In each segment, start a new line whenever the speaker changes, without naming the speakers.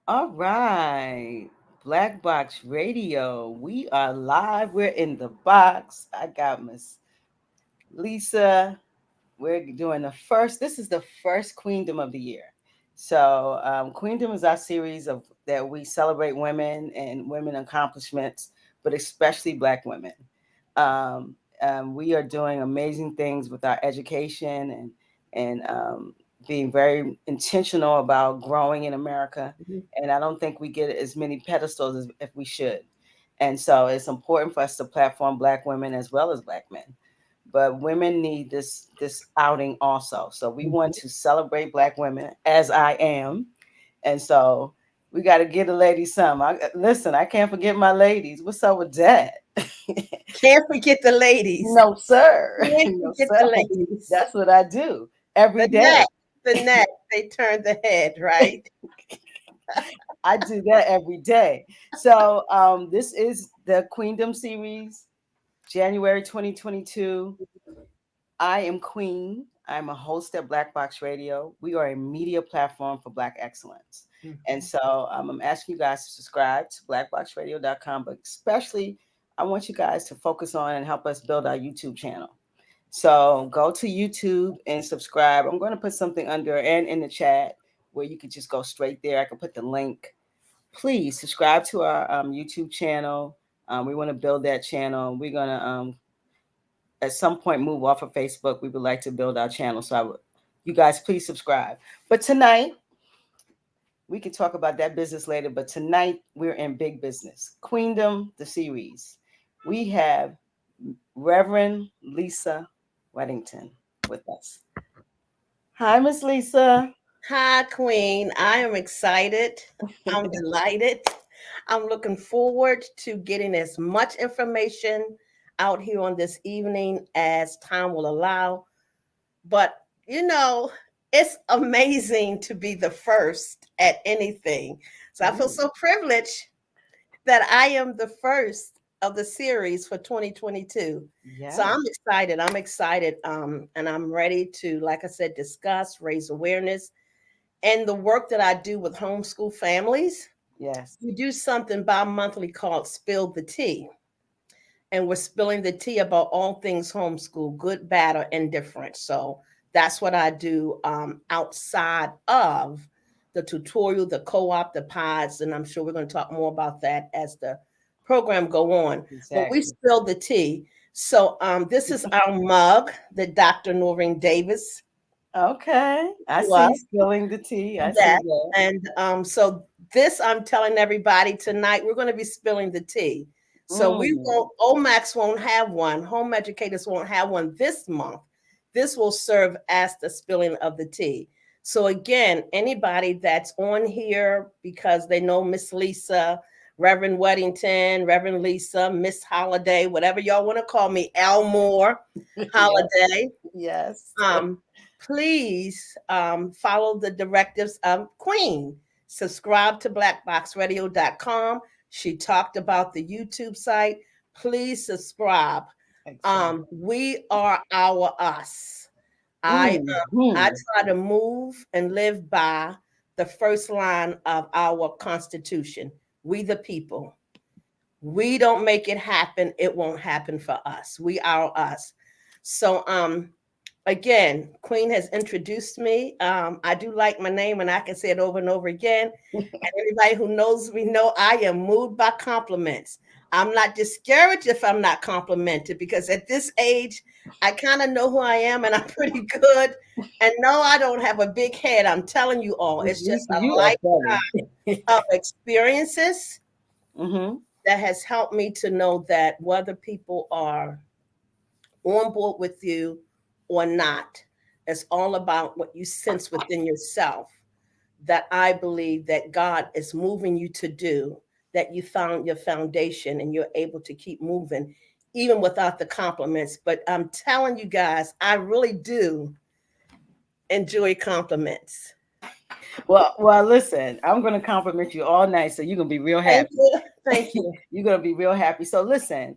All right. Black Box Radio. We are live. We're in the box. I got Miss Lisa. We're doing this is the first Queendom of the year. So, Queendom is our series of that we celebrate women and women accomplishments, but especially Black women. We are doing amazing things with our education and being very intentional about growing in America.
Mhm.
And I don't think we get as many pedestals as if we should. And so it's important for us to platform Black women as well as Black men, but women need this outing also. So we want to celebrate Black women as I am, and so we got to get the ladies some. Listen, I can't forget my ladies. What's up with that?
Can't forget the ladies.
No sir,
Can't
no
forget
sir.
the ladies.
That's what I do every
The
day.
neck, the neck. They turn the head, right?
I do that every day. So this is the QueenDoM Series, January 2022. I am Queen. I'm a host at Black Box Radio. We are a media platform for Black excellence. And
Mhm.
so I'm asking you guys to subscribe to blackboxradio.com, but especially I want you guys to focus on and help us build our YouTube channel. So go to YouTube and subscribe. I'm going to put something under and in the chat where you could just go straight there. I can put the link. Please subscribe to our YouTube channel. We want to build that channel. We're going to at some point move off of Facebook. We would like to build our channel. So you guys please subscribe. But tonight, we can talk about that business later. But tonight, we're in big business. QueenDoM, the series. We have Reverend Lisa Wedington with us. Hi, Miss Lisa.
Hi, Queen. I am excited. I'm delighted. I'm looking forward to getting as much information out here on this evening as time will allow. But, you know, it's amazing to be the first at anything. So I feel
Ooh,
so privileged that I am the first of the series for 2022. So
yes.
I'm excited. I'm excited. And I'm ready to, like I said, discuss, raise awareness, and the work that I do with homeschool families.
Yes.
We do something bi-monthly called Spill the Tea. And we're spilling the tea about all things homeschool, good, bad, or indifferent. So that's what I do outside of the tutorial, the co-op, the pods, and I'm sure we're going to talk more about that as the program go on. But we
Exactly.
spill the tea. So this is our mug that Dr. Noreen Davis
Okay. I
was.
see spilling the tea. I see
Yes.
that.
And so this I'm telling everybody tonight, we're going to be spilling the tea. So we
Mm.
won't, OMACS won't have one, home educators won't have one this month. This will serve as the spilling of the tea. So again, anybody that's on here because they know Miss Lisa, Reverend Weddington, Reverend Lisa, Miss Holiday, whatever y'all want to call me, Elmore
Yes.
Holiday,
Yes.
um, please follow the directives of Queen. Subscribe to blackboxradio.com. She talked about the YouTube site. Please subscribe.
Exactly.
We are our us. I
Hmm.
try to move and live by the first line of our Constitution. We the people. We don't make it happen, it won't happen for us. We are us. So again, Queen has introduced me. I do like my name, and I can say it over and over again. And anybody who knows me know I am moved by compliments. I'm not discouraged if I'm not complimented because at this age, I kind of know who I am and I'm pretty good. And no, I don't have a big head. I'm telling you all, it's just
Lisa,
a
you are funny.
lifetime of experiences
Mm-hmm.
that has helped me to know that whether people are on board with you or not, it's all about what you sense within yourself that I believe that God is moving you to do, that you found your foundation and you're able to keep moving even without the compliments. But I'm telling you guys, I really do enjoy compliments.
Well, listen, I'm gonna compliment you all night, so you're gonna be real
Thank
happy.
you. Thank you.
You're gonna be real happy. So listen,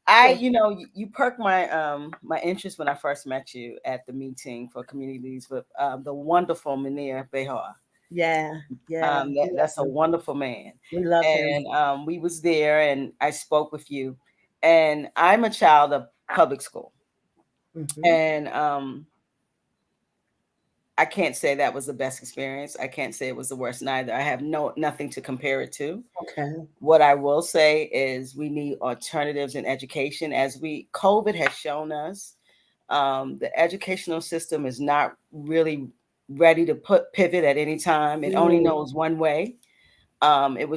Sure.
you perked my interest when I first met you at the meeting for community leaders with the wonderful Munir Behar.
Yeah. Yeah. We
That's a
love him.
wonderful man.
We love him.
And we was there, and I spoke with you. And I'm a child of public school,
Hmm.
and I can't say that was the best experience. I can't say it was the worst neither. I have nothing to compare it to.
Okay.
What I will say is we need alternatives in education, as COVID has shown us. The educational system is not really ready to pivot at any time. It only
Mm.
knows one way. It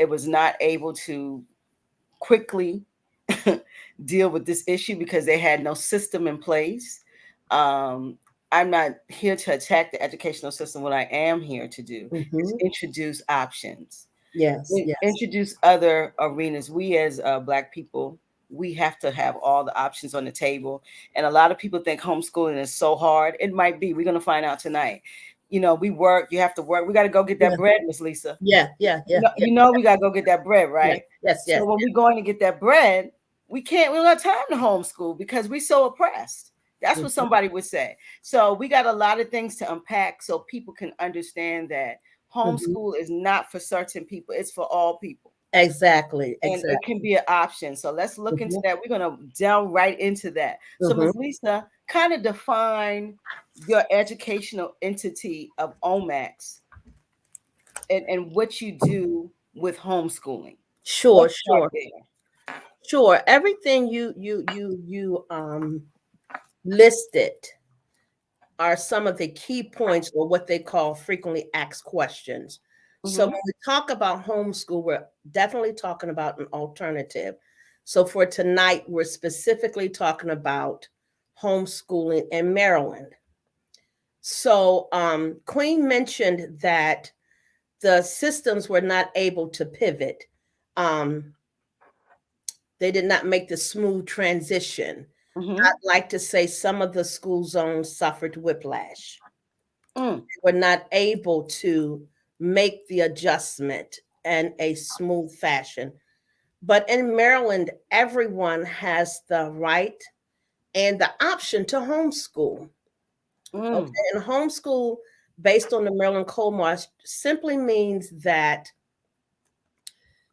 was not able to quickly deal with this issue because they had no system in place. Um, I'm not here to attack the educational system. What I am here to do is
Hmm.
introduce options,
Yes. Yes.
introduce other arenas. We as Black people, we have to have all the options on the table. And a lot of people think homeschooling is so hard. It might be. We're going to find out tonight. We work. You have to work. We got to go get that
Yeah.
bread, Miss Lisa.
Yeah. Yeah.
You
Yeah.
know,
Yeah.
you know we got to go get that bread,
Yes.
right?
Yes.
So
Yes.
when we going to get that bread, we don't have time to homeschool because we're so oppressed. That's what
Mhm.
somebody would say. So we got a lot of things to unpack so people can understand that
Mhm.
homeschool is not for certain people. It's for all people.
Exactly.
And it
Exactly.
can be an option. So let's look into
Mhm.
that. We're going to delve right into that. So
Mhm.
Ms. Lisa, kind of define your educational entity of OMACS, and what you do with homeschooling.
Sure.
Let's start
Sure.
there.
Sure. Everything you listed are some of the key points, or what they call frequently asked questions. So when
Mm-hmm.
we talk about homeschool, we're definitely talking about an alternative. So for tonight, we're specifically talking about homeschooling in Maryland. So Queen mentioned that the systems were not able to pivot. Um, they did not make the smooth transition.
Mm-hmm.
I'd like to say some of the school zones suffered whiplash.
Mm.
Were not able to make the adjustment in a smooth fashion. But in Maryland, everyone has the right and the option to homeschool. Okay,
Mm.
and homeschool based on the Maryland Coal Marsh simply means that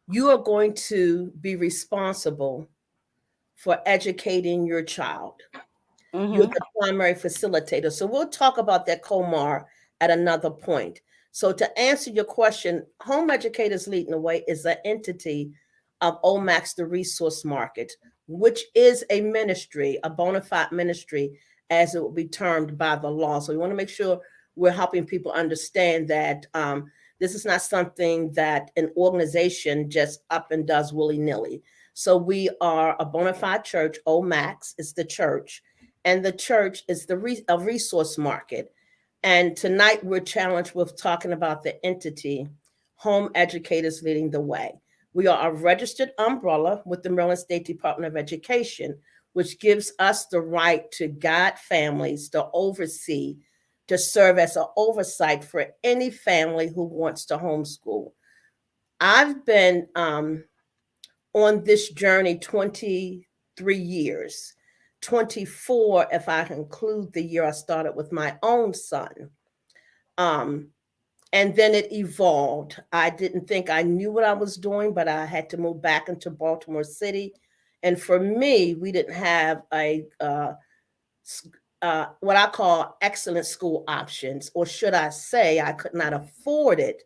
you are going to be responsible for educating your child. You're
Mm-hmm.
the primary facilitator. So we'll talk about that COMAR at another point. So to answer your question, Home Educators Leading the Way is an entity of OMACS The Resource Market, which is a ministry, a bona fide ministry, as it will be termed by the law. So we want to make sure we're helping people understand that this is not something that an organization just up and does willy-nilly. So we are a bona fide church. OMACS is the church, and the church is a resource market. And tonight we're challenged with talking about the entity, Home Educators Leading the Way. We are a registered umbrella with the Maryland State Department of Education, which gives us the right to guide families, to oversee, to serve as an oversight for any family who wants to homeschool. I've been on this journey 23 years, 24 if I include the year I started with my own son. Um, and then it evolved. I didn't think I knew what I was doing, but I had to move back into Baltimore City. And for me, we didn't have what I call excellent school options, or should I say, I could not afford it,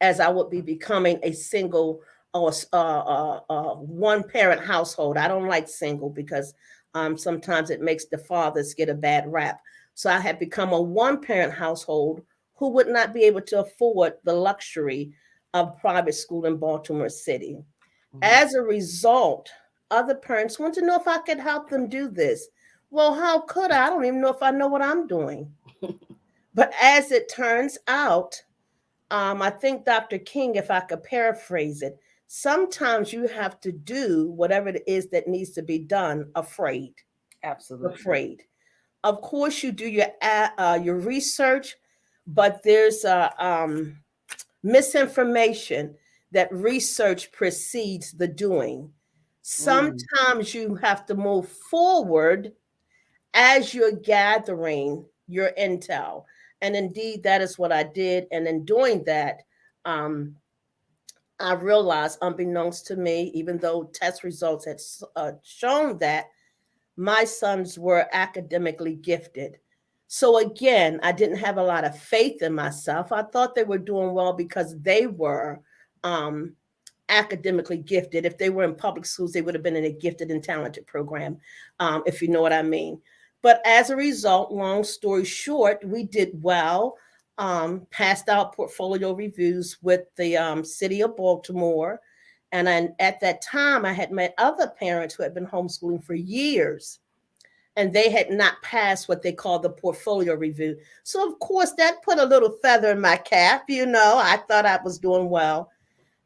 as I would be becoming a single or one parent household. I don't like single because sometimes it makes the fathers get a bad rap. So I had become a one parent household who would not be able to afford the luxury of private school in Baltimore City.
Mm-hmm.
As a result, other parents want to know if I could help them do this. Well, how could I? I don't even know if I know what I'm doing. But as it turns out, I think Dr. King, if I could paraphrase it, sometimes you have to do whatever it is that needs to be done afraid.
Absolutely.
Afraid. Of course, you do your research, but there's a misinformation that research precedes the doing.
Mm.
Sometimes you have to move forward as you're gathering your intel, And indeed, that is what I did. And in doing that, um, I realized, unbeknownst to me, even though test results had shown that my sons were academically gifted. So again, I didn't have a lot of faith in myself. I thought they were doing well because they were um, academically gifted. If they were in public schools, they would have been in a gifted and talented program, if you know what I mean. But as a result, long story short, we did well, passed out portfolio reviews with the city of Baltimore. And at that time, I had met other parents who had been homeschooling for years, and they had not passed what they call the portfolio review. So, of course, that put a little feather in my cap. I thought I was doing well.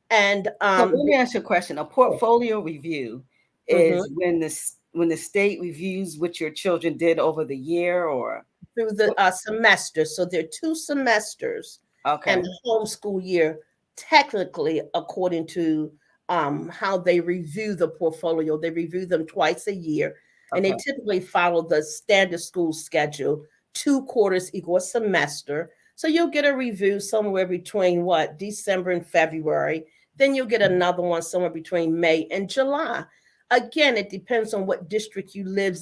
And
So let me ask you a question. A portfolio review
mhm,
is when the state reviews what your children did over the year, or
through the semester. So there are 2 semesters and
okay,
the homeschool year, technically, according to how they review the portfolio. They review them twice a year, and they
okay,
typically follow the standard school schedule. 2 quarters equal a semester. So you'll get a review somewhere between December and February. Then you'll get another one somewhere between May and July. Again, it depends on what district you live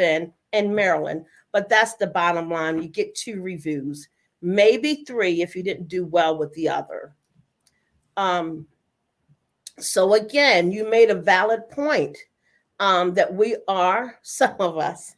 in Maryland, but that's the bottom line. You get 2 reviews, maybe 3 if you didn't do well with the other. Um, so again, you made a valid point, that we are, some of us,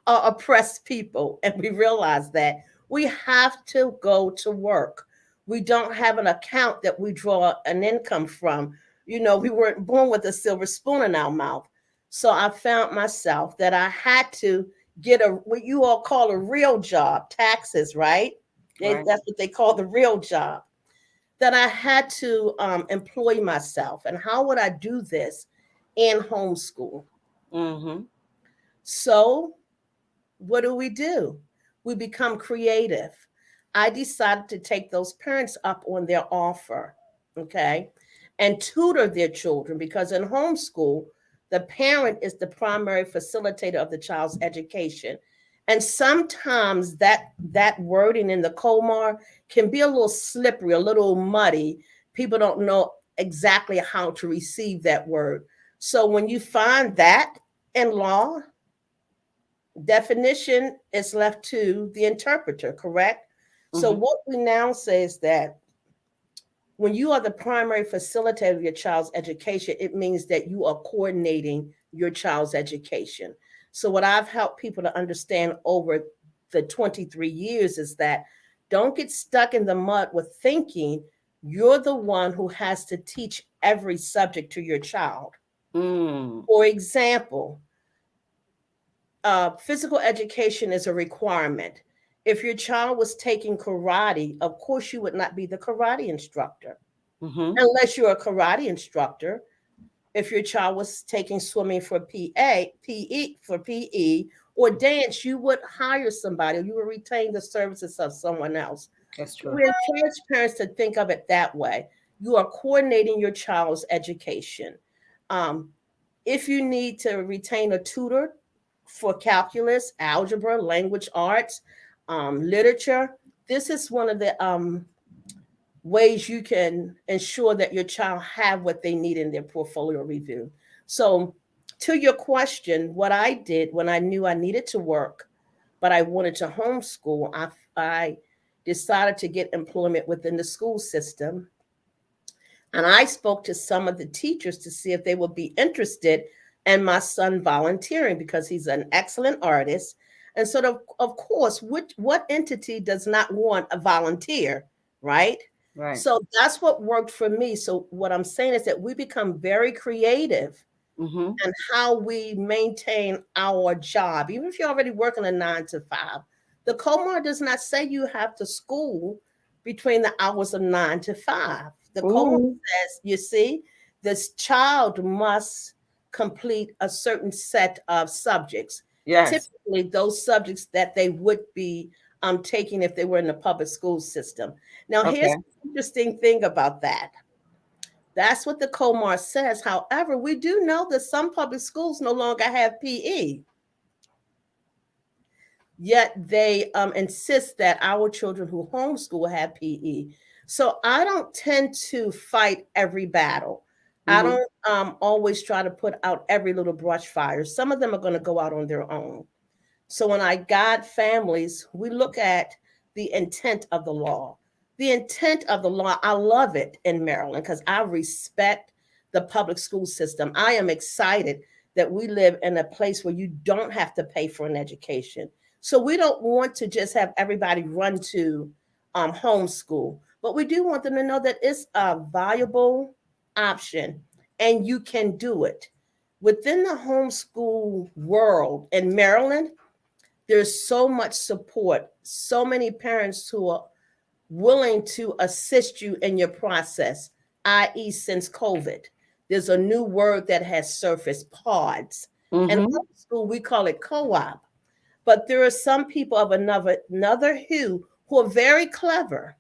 are oppressed people, and we realize that we have to go to work. We don't have an account that we draw an income from. We weren't born with a silver spoon in our mouth. So I found myself that I had to get what you all call a real job, taxes, right?
right.
That's what they call the real job. That I had to employ myself. And how would I do this in homeschool?
Mm-hmm.
So what do? We become creative. I decided to take those parents up on their offer, okay, and tutor their children, because in homeschool, the parent is the primary facilitator of the child's education. And sometimes that wording in the COMAR can be a little slippery, a little muddy. People don't know exactly how to receive that word. So when you find that in law, definition is left to the interpreter, correct? So
Mm-hmm.
what we now say is that when you are the primary facilitator of your child's education, it means that you are coordinating your child's education. So what I've helped people to understand over the 23 years is that don't get stuck in the mud with thinking you're the one who has to teach every subject to your child.
Mm.
For example, physical education is a requirement. If your child was taking karate, of course you would not be the karate instructor
Mm-hmm.
unless you're a karate instructor. If your child was taking swimming for PE or dance, you would hire somebody. You would retain the services of someone else.
That's
So
true.
we encourage parents to think of it that way. You are coordinating your child's education. Um, if you need to retain a tutor for calculus, algebra, language arts, literature, this is one of the ways you can ensure that your child have what they need in their portfolio review. So to your question, what I did when I knew I needed to work, but I wanted to homeschool, I decided to get employment within the school system. And I spoke to some of the teachers to see if they would be interested in my son volunteering, because he's an excellent artist. And so, of course, what entity does not want a volunteer, right?
Right.
So that's what worked for me. So what I'm saying is that we become very creative
Mm-hmm.
in how we maintain our job, even if you're already working a 9 to 5. The COMAR does not say you have to school between the hours of 9 to 5. The COMAR
Ooh.
says, you see, this child must complete a certain set of subjects,
Yes.
typically those subjects that they would be taking if they were in the public school system. Now, here's
Okay.
the interesting thing about that. That's what the COMAR says. However, we do know that some public schools no longer have PE. yet they insist that our children who homeschool have PE. So I don't tend to fight every battle. I
Mhm.
don't always try to put out every little brush fire. Some of them are going to go out on their own. So when I guide families, we look at the intent of the law. The intent of the law, I love it in Maryland because I respect the public school system. I am excited that we live in a place where you don't have to pay for an education. So we don't want to just have everybody run to homeschool, but we do want them to know that it's a viable option and you can do it. Within the homeschool world in Maryland, there's so much support, so many parents who are willing to assist you in your process, i.e., since COVID. There's a new word that has surfaced, pods. And
Mhm.
homeschool, we call it co-op. But there are some people of another hue who are very clever.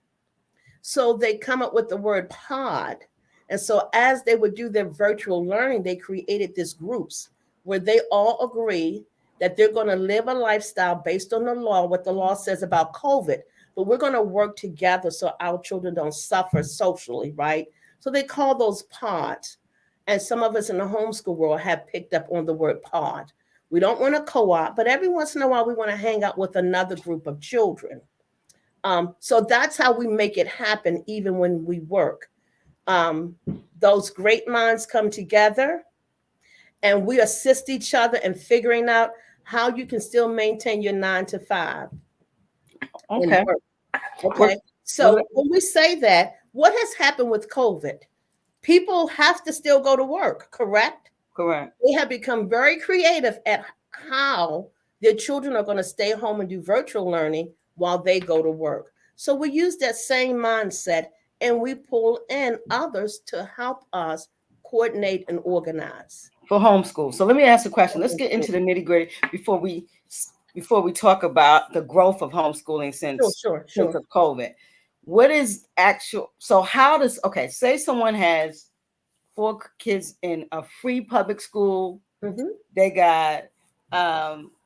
So they come up with the word pod. And so as they would do their virtual learning, they created these groups where they all agree that they're going to live a lifestyle based on the law, what the law says about COVID, but we're going to work together so our children don't suffer socially, right? So they call those pods. And some of us in the homeschool world have picked up on the word pod. We don't want to co-op, but every once in a while we want to hang out with another group of children. So that's how we make it happen, even when we work. Um, those great minds come together and we assist each other in figuring out how you can still maintain your 9 to 5 and
Okay.
work.
We're,
Okay.
we're
So when we say that, what has happened with COVID? People have to still go to work, correct?
correct.
They have become very creative at how their children are going to stay home and do virtual learning while they go to work. So we use that same mindset and we pull in others to help us coordinate and organize.
For homeschool. So let me ask a question. Let's get into the nitty gritty before we talk about the growth of homeschooling
Sure,
since
sure,
since
sure.
of COVID. What is actual? So how does say someone has four kids in a free public school.
Mm-hmm.
They got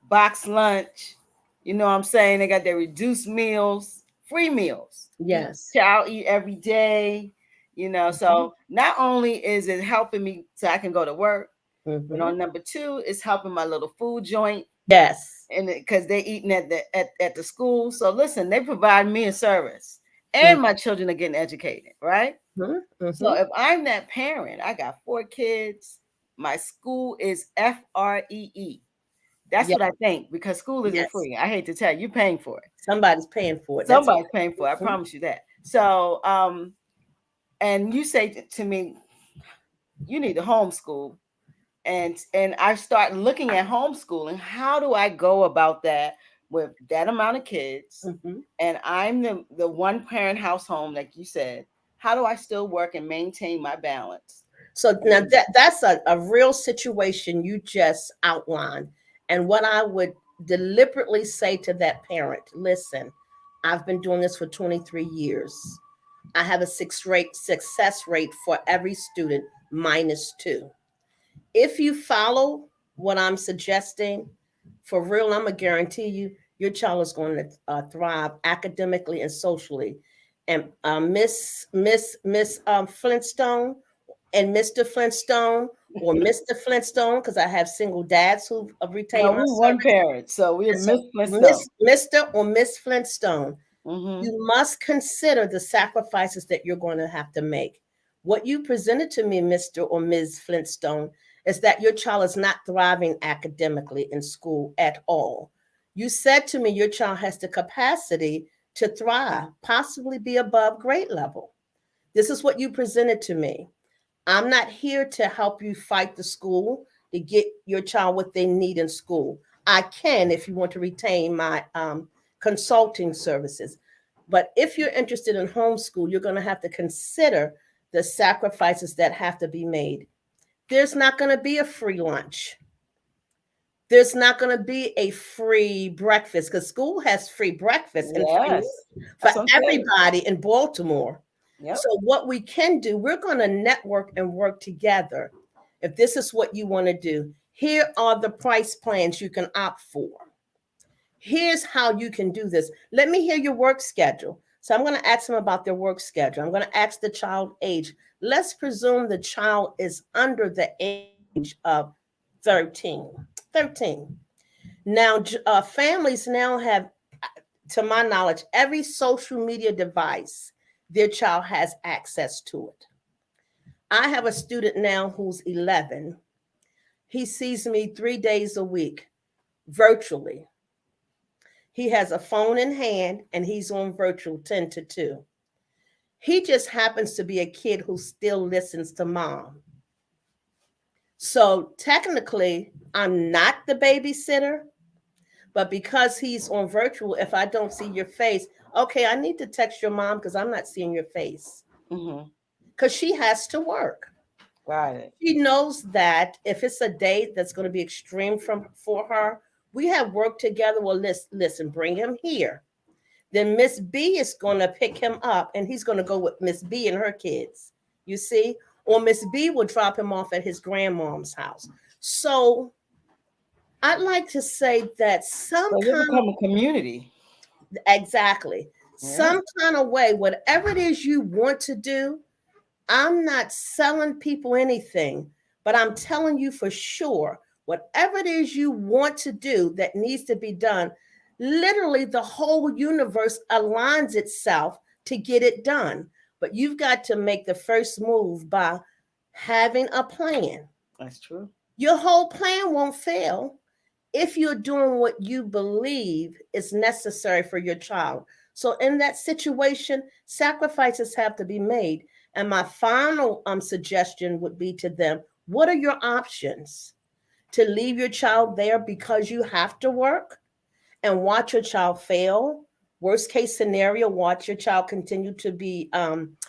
box lunch. You know what I'm saying? They got their reduced meals, free meals.
Yes.
Child eat every day. You know,
Mm-hmm.
so not only is it helping me so I can go to work, but
Mm-hmm.
on number two, it's helping my little food joint
Yes.
and because they're eating at the school. So listen, they provide me a service,
Mm-hmm.
and my children are getting educated, right? So
Mm-hmm.
if I'm that parent, I got four kids. My school is FREE. That's
Yeah.
what I think because school isn't
Yes.
free. I hate to tell you, you're paying for it.
Somebody's paying for it. That's
Somebody's paying for it. I
okay.
promise you that. So, and you say to me, you need to homeschool, and I start looking at homeschooling. How do I go about that with that amount of kids?
Mm-hmm.
And I'm the one parent household, like you said. How do I still work and maintain my balance?
So now that's a real situation you just outlined. And what I would deliberately say to that parent, listen, I've been doing this for 23 years. I have a success rate for every student -2. If you follow what I'm suggesting, for real, I'm gonna guarantee you your child is going to thrive academically and socially. And Miss Flintstone and Mr. Flintstone or Mr. Flintstone, because I have single dads who have
No,
retained my
we're one
service.
parent, so we're
And so,
Miss Flintstone.
Mr. or Miss Flintstone,
Mm-hmm.
you must consider the sacrifices that you're going to have to make. What you presented to me, Mr. or Ms. Flintstone, is that your child is not thriving academically in school at all. You said to me your child has the capacity to thrive, possibly be above grade level. This is what you presented to me. I'm not here to help you fight the school to get your child what they need in school. I can if you want to retain my consulting services. But if you're interested in homeschool, you're going to have to consider the sacrifices that have to be made. There's not going to be a free lunch. There's not going to be a free breakfast because school has free breakfast and free
Yes,
lunch for
that's what I'm saying.
everybody in Baltimore.
Yep.
So what we can do, we're going to network and work together. If this is what you want to do, here are the price plans you can opt for. Here's how you can do this. Let me hear your work schedule. So I'm going to ask them about their work schedule. I'm going to ask the child age. Let's presume the child is under the age of 13. 13. Now, families now have, to my knowledge, every social media device their child has access to it. I have a student now who's 11. He sees me 3 days a week virtually. He has a phone in hand and he's on virtual 10 to 2. He just happens to be a kid who still listens to mom. So technically, I'm not the babysitter, but because he's on virtual, if I don't see your face, okay, I need to text your mom because I'm not seeing your face. Because she has to work.
Got it.
She knows that if it's a date that's going to be extreme for her, we have worked together. Well, listen, bring him here. Then Miss B is going to pick him up and he's going to go with Miss B and her kids. You see? Or Miss B will drop him off at his grandmom's house. So I'd like to say that some
so you become a community.
Exactly. Yeah. Some kind of way, whatever it is you want to do, I'm not selling people anything, but I'm telling you for sure, whatever it is you want to do that needs to be done, literally the whole universe aligns itself to get it done. But you've got to make the first move by having a plan.
That's true.
Your whole plan won't fail if you're doing what you believe is necessary for your child. So in that situation, sacrifices have to be made. And my final suggestion would be to them, what are your options? To leave your child there because you have to work and watch your child fail? Worst case scenario, watch your child continue to be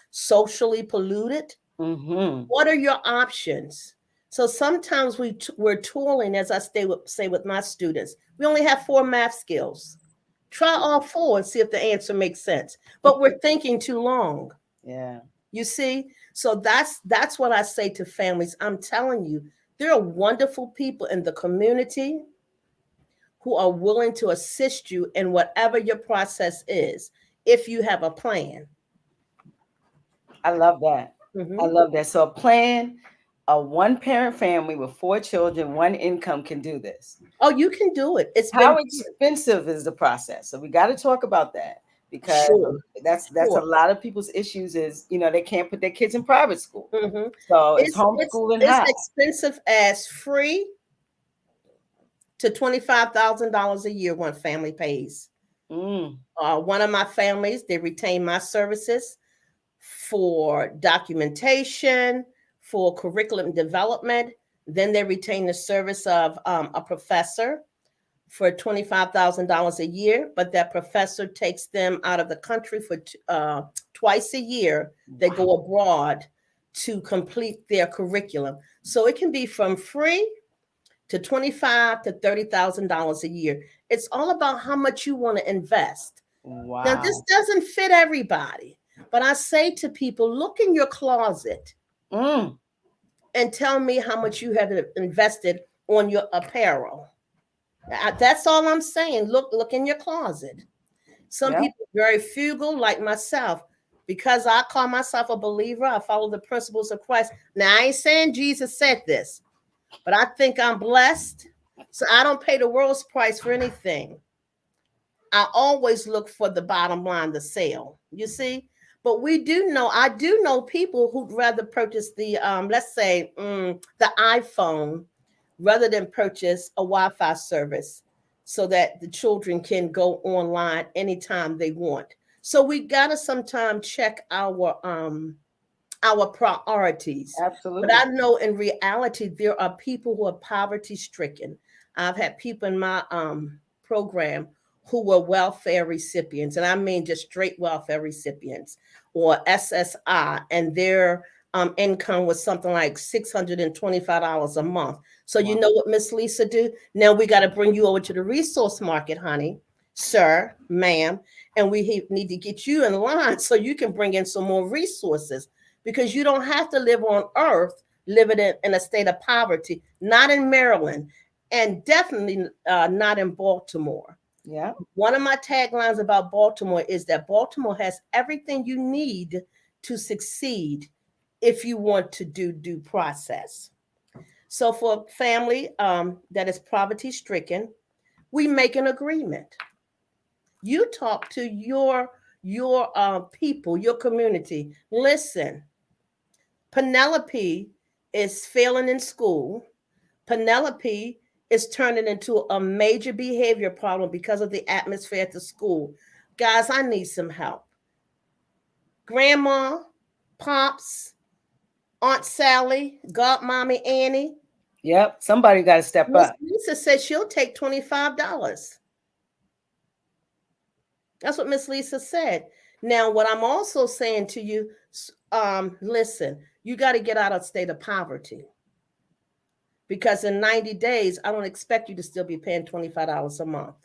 socially polluted? What are your options? So sometimes we're tooling, as I say with my students. We only have 4 math skills. Try all 4 and see if the answer makes sense. But we're thinking too long.
Yeah.
You see? So that's what I say to families. I'm telling you, there are wonderful people in the community who are willing to assist you in whatever your process is, if you have a plan.
I love that. I love that. So a plan, a 1-parent family with 4 children, 1 income can do this.
Oh, you can do it.
How expensive is the process? So we got to talk about that, because that's a lot of people's issues is, they can't put their kids in private school. So it's homeschooling.
It's expensive as free to $25,000 a year one family pays. One of my families, they retain my services for documentation, for curriculum development. Then they retain the service of a professor for $25,000 a year, but that professor takes them out of the country for twice a year. They go abroad to complete their curriculum. So it can be from free to $25,000 to $30,000 a year. It's all about how much you want to invest.
Wow.
Now, this doesn't fit everybody, but I say to people, look in your closet and tell me how much you have invested on your apparel. That's all I'm saying. Look in your closet. Some people are very frugal, like myself. Because I call myself a believer, I follow the principles of Christ. Now, I ain't saying Jesus said this, but I think I'm blessed. So I don't pay the world's price for anything. I always look for the bottom line, the sale. You see? But I do know people who'd rather purchase the, let's say, the iPhone rather than purchase a Wi-Fi service so that the children can go online anytime they want. So we got to sometimes check our priorities.
Absolutely.
But I know in reality, there are people who are poverty stricken. I've had people in my program who were welfare recipients, and I mean just straight welfare recipients or SSI, and their income was something like $625 a month. So you know what Miss Lisa do? Now we got to bring you over to the resource market, honey, sir, ma'am, and we need to get you in line so you can bring in some more resources, because you don't have to live on earth living in a state of poverty, not in Maryland, and definitely not in Baltimore.
Yeah.
One of my taglines about Baltimore is that Baltimore has everything you need to succeed if you want to do due process. So for a family that is poverty stricken, we make an agreement. You talk to your people, your community. Listen, Penelope is failing in school. Penelope is turning into a major behavior problem because of the atmosphere at the school. Guys, I need some help. Grandma, Pops, Aunt Sally, Godmommy Annie.
Yep. Somebody got to step
Miss
up.
Lisa said she'll take $25. That's what Miss Lisa said. Now, what I'm also saying to you, listen, you got to get out of state of poverty, because in 90 days, I don't expect you to still be paying $25 a month.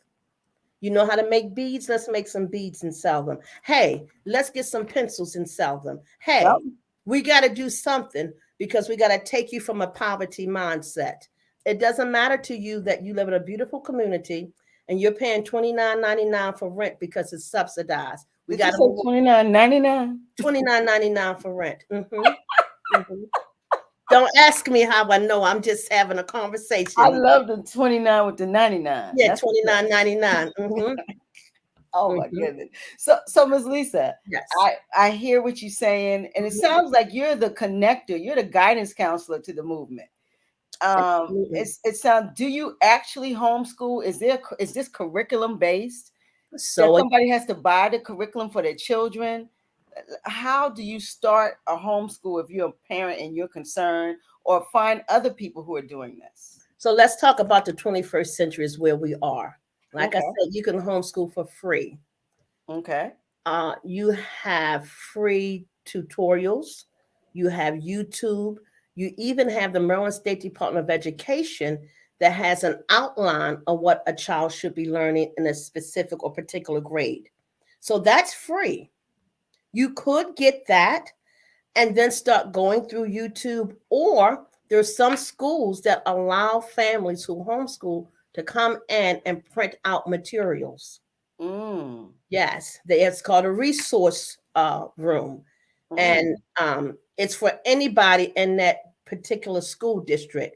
You know how to make beads? Let's make some beads and sell them. Hey, let's get some pencils and sell them. Hey,
Yep.
we got to do something, because we got to take you from a poverty mindset. It doesn't matter to you that you live in a beautiful community and you're paying $29.99 for rent because it's subsidized. We
Did you
got to
say
move
$29.99?
$29.99 for rent. Don't ask me how I know. I'm just having a
I
conversation.
love the 29 with the 99.
Yeah,
That's what's up.
$29.99.
Oh my goodness. So Ms. Lisa,
Yes.
I hear what you're saying, and it
Mhm.
sounds like you're the connector, you're the guidance counselor to the movement.
Absolutely.
It sounds. Do you actually homeschool? Is this curriculum based? That
So
somebody has to buy the curriculum for their children? How do you start a homeschool if you're a parent and you're concerned, or find other people who are doing this?
so let's talk about the 21st century is where we are. Like I
Okay.
said, you can homeschool for free.
Okay.
You have free tutorials. You have YouTube. You even have the Maryland State Department of Education that has an outline of what a child should be learning in a specific or particular grade. So that's free. You could get that and then start going through YouTube. Or there's some schools that allow families who homeschool to come in and print out materials.
Mm.
Yes, it's called a resource room, and
Mm.
it's for anybody in that particular school district.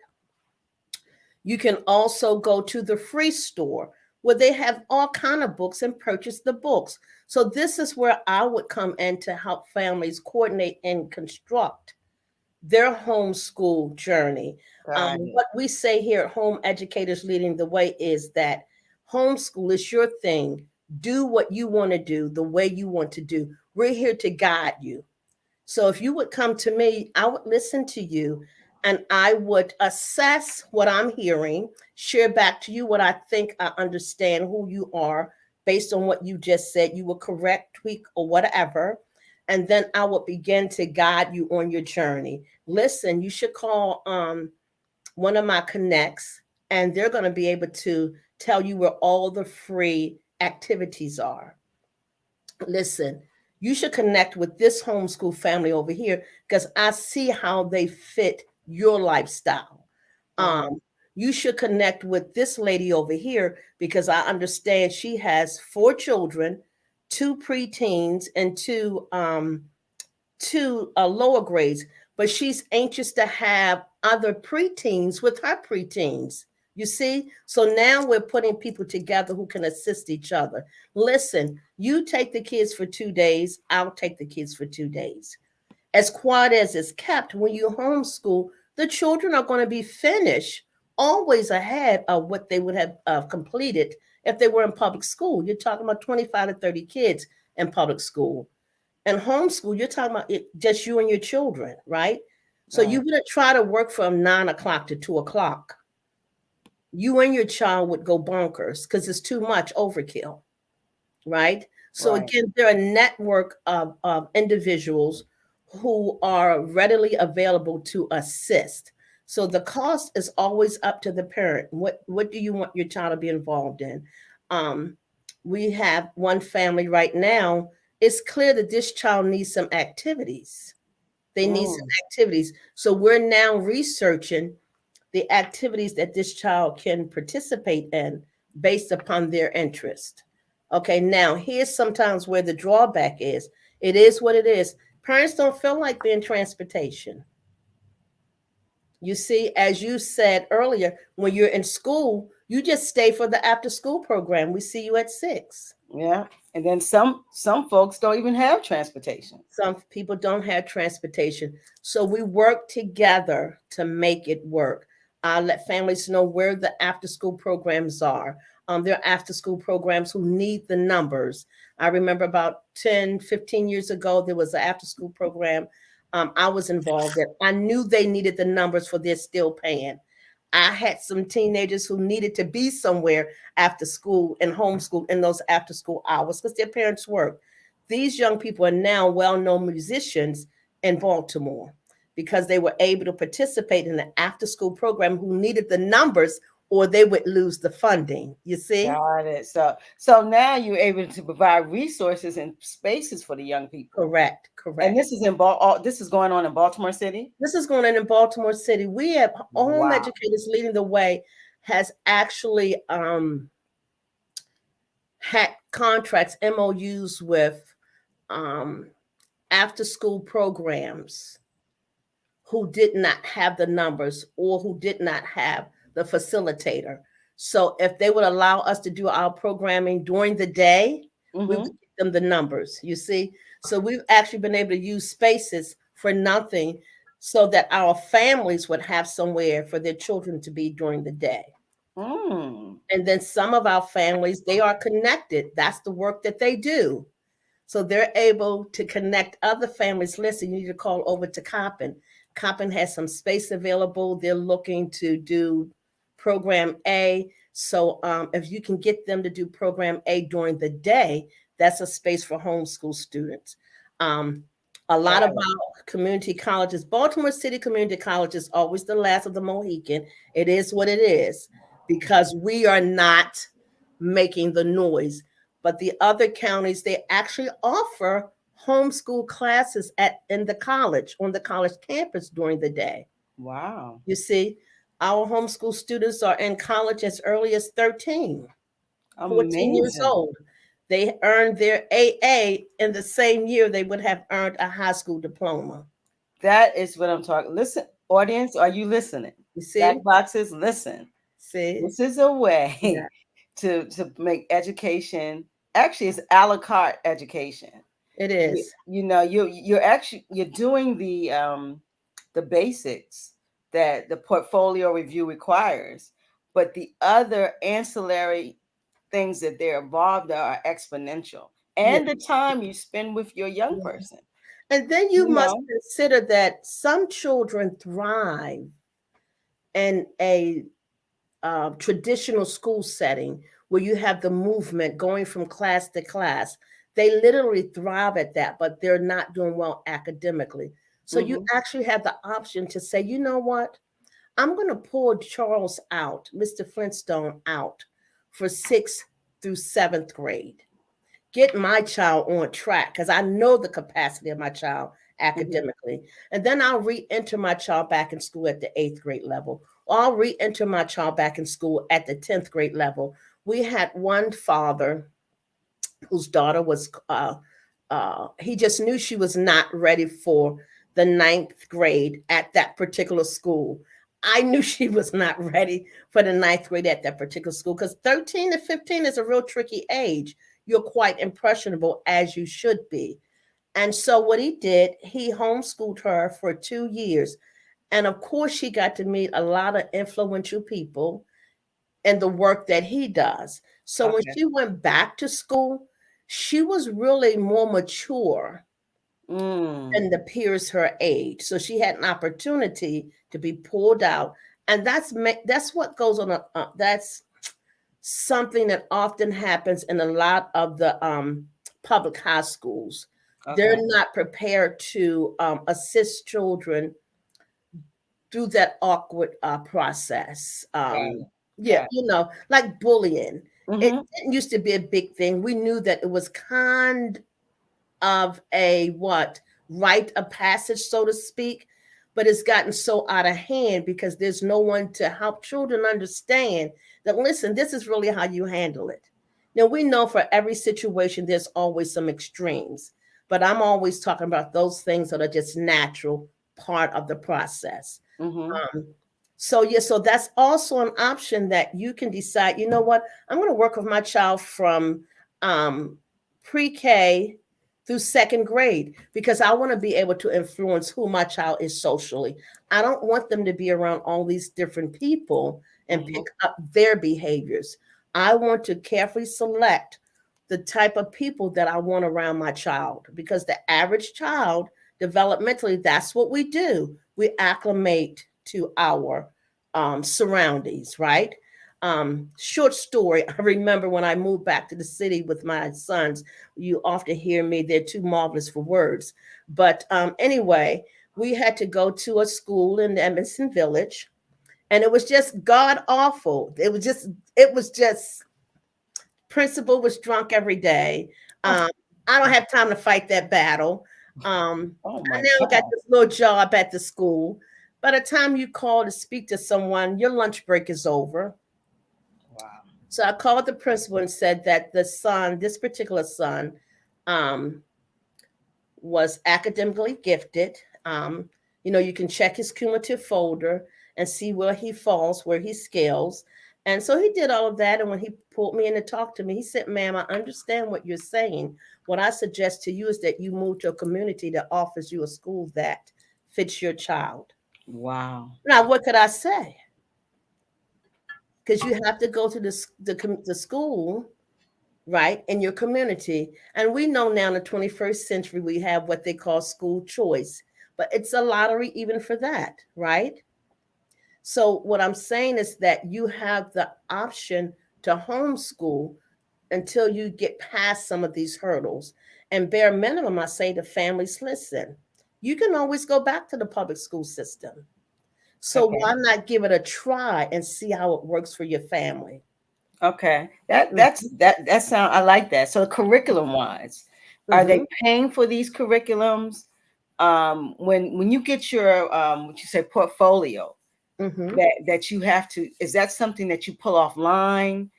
You can also go to the free store where they have all kind of books and purchase the books. So this is where I would come in to help families coordinate and construct their homeschool journey.
Got it.
What we say here at Home Educators Leading the Way is that homeschool is your thing. Do what you want to do the way you want to do. We're here to guide you. So if you would come to me, I would listen to you and I would assess what I'm hearing, share back to you what I think I understand who you are based on what you just said. You will correct, tweak, or whatever. And then I would begin to guide you on your journey. Listen, you should call one of my connects, and they're going to be able to tell you where all the free activities are. Listen, you should connect with this homeschool family over here because I see how they fit your lifestyle.
Mm.
You should connect with this lady over here because I understand she has 4 children, 2 preteens, and two lower grades, but she's anxious to have other preteens with her preteens. You see? So now we're putting people together who can assist each other. Listen, you take the kids for 2 days, I'll take the kids for 2 days. As quiet as it's kept, when you homeschool, the children are going to be finished always ahead of what they would have completed if they were in public school. You're talking about 25 to 30 kids in public school. And homeschool, you're talking about just you and your children, right? So you
Right.
wouldn't try to work from 9 o'clock to 2 o'clock. You and your child would go bonkers because it's too much overkill, right? So
Right.
again, there are a network of individuals who are readily available to assist. So the cost is always up to the parent. What do you want your child to be involved in? Um, we have one family right now. It's clear that this child needs some activities. They need some
Mm.
activities. So we're now researching the activities that this child can participate in based upon their interest. Okay, now here's sometimes where the drawback is. It is what it is. Parents don't feel like they're in transportation. You see, as you said earlier, when you're in school, you just stay for the after school program. We see you at 6.
Yeah. And then some folks don't even have transportation.
Some people don't have transportation. So we work together to make it work. Let families know where the after school programs are. There are after school programs who need the numbers. I remember about 10, 15 years ago, there was an after school program I was involved in. I knew they needed the numbers for their still paying. I had some teenagers who needed to be somewhere after school and homeschool in those after school hours because their parents work. These young people are now well-known musicians in Baltimore because they were able to participate in the after school program who needed the numbers or they would lose the funding. You see?
Got it. So now you're able to provide resources and spaces for the young people.
Correct.
And this is this is going on in Baltimore City.
This is going on in Baltimore City. We have Home
Wow.
Educators Leading the Way has actually had contracts, MOUs with after school programs who did not have the numbers or who did not have the facilitator. So if they would allow us to do our programming during the day, we would give them the numbers, you see? So we've actually been able to use spaces for nothing so that our families would have somewhere for their children to be during the day. And then some of our families, they are connected. That's the work that they do. So they're able to connect other families. Listen, you need to call over to Coppin. Coppin has some space available. They're looking to do program A. So if you can get them to do program A during the day, that's a space for homeschool students. A lot of our community colleges, Baltimore City Community College is always the last of the Mohican. It is what it is because we are not making the noise. But the other counties, they actually offer homeschool classes in the college, on the college campus during the day.
Wow.
You see, our homeschool students are in college as early as 13, 14 years old. They earned their AA in the same year they would have earned a high school diploma.
That is what I'm talking. Listen, audience, are you listening?
You see?
Black boxes, listen.
See?
This is a way to make education. Actually, it's a la carte education.
It is.
You're doing the basics that the portfolio review requires, but the other ancillary things that they're involved in are exponential. And the time you spend with your young person.
And then you must consider that some children thrive in a traditional school setting where you have the movement going from class to class. They literally thrive at that, but they're not doing well academically. So you actually have the option to say, you know what? I'm going to pull Charles out, Mr. Flintstone out for 6th through 7th grade. Get my child on track because I know the capacity of my child academically. And then I'll re-enter my child back in school at the 8th grade level. Or I'll re-enter my child back in school at the 10th grade level. We had one father whose daughter was, he just knew she was not ready for the 9th grade at that particular school. I knew she was not ready for the 9th grade at that particular school because 13 to 15 is a real tricky age. You're quite impressionable as you should be. And so what he did, he homeschooled her for 2 years. And of course, she got to meet a lot of influential people in the work that he does. So when she went back to school, she was really more mature than the peers her age. So she had an opportunity to be pulled out. And that's what goes on. That's something that often happens in a lot of the public high schools. They're not prepared to assist children through that awkward process. Like bullying. It didn't used to be a big thing. We knew that it was kind of a rite of passage, so to speak. but it's gotten so out of hand because there's no one to help children understand that, listen, this is really how you handle it. Now, we know for every situation, there's always some extremes, but I'm always talking about those things that are just natural part of the process.
Mm-hmm.
Um, so yeah, so that's also an option that you can decide, you know what, I'm going to work with my child from um, pre-K through second grade because I want to be able to influence who my child is socially. I don't want them to be around all these different people and
Mm-hmm.
pick up their behaviors. I want to carefully select the type of people that I want around my child because the average child developmentally, that's what we do. We acclimate to our surroundings, right? Short story. I remember when I moved back to the city with my sons, you often hear me, they're too marvelous for words. But anyway, we had to go to a school in Emerson Village, and it was just god awful. It was just principal was drunk every day.
Oh,
I don't have time to fight that battle.
oh
I
my
now got
God.
this little job at the school. By the time you call to speak to someone, your lunch break is over.
Wow.
So I called the principal and said that the son, this particular son, um, was academically gifted. You can check his cumulative folder and see where he falls, where he scales. And so he did all of that. And when he pulled me in to talk to me, he said, "Ma'am, I understand what you're saying. What I suggest to you is that you move to a community that offers you a school that fits your child."
Wow.
Now, what could I say? Because you have to go to the school, right, in your community. And we know now in the 21st century, we have what they call school choice, but it's a lottery even for that, right? So, what I'm saying is that you have the option to homeschool until you get past some of these hurdles. And bare minimum, I say to families, listen, you can always go back to the public school system. So,
Okay.
why not give it a try and see how it works for your family?
Okay. That sound I like that. So curriculum wise, are they
Mm-hmm.
paying for these curriculums? When you get your what you say portfolio
Mm-hmm.
that you have to, is that something that you pull offline?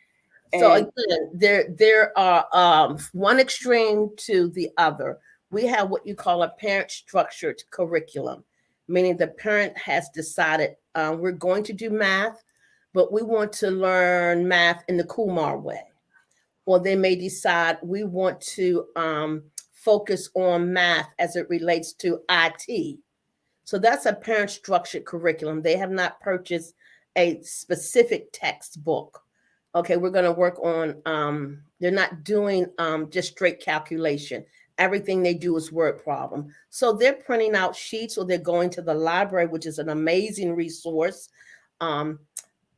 So
And
again, there are one extreme to the other. We have what you call a parent structured curriculum, meaning the parent has decided we're going to do math, but we want to learn math in the Kumar way. Or they may decide we want to focus on math as it relates to IT. So that's a parent structured curriculum. They have not purchased a specific textbook. Okay, we're going to work on, they're not doing just straight calculation. Everything they do is word problem. So they're printing out sheets or they're going to the library, which is an amazing resource. Um,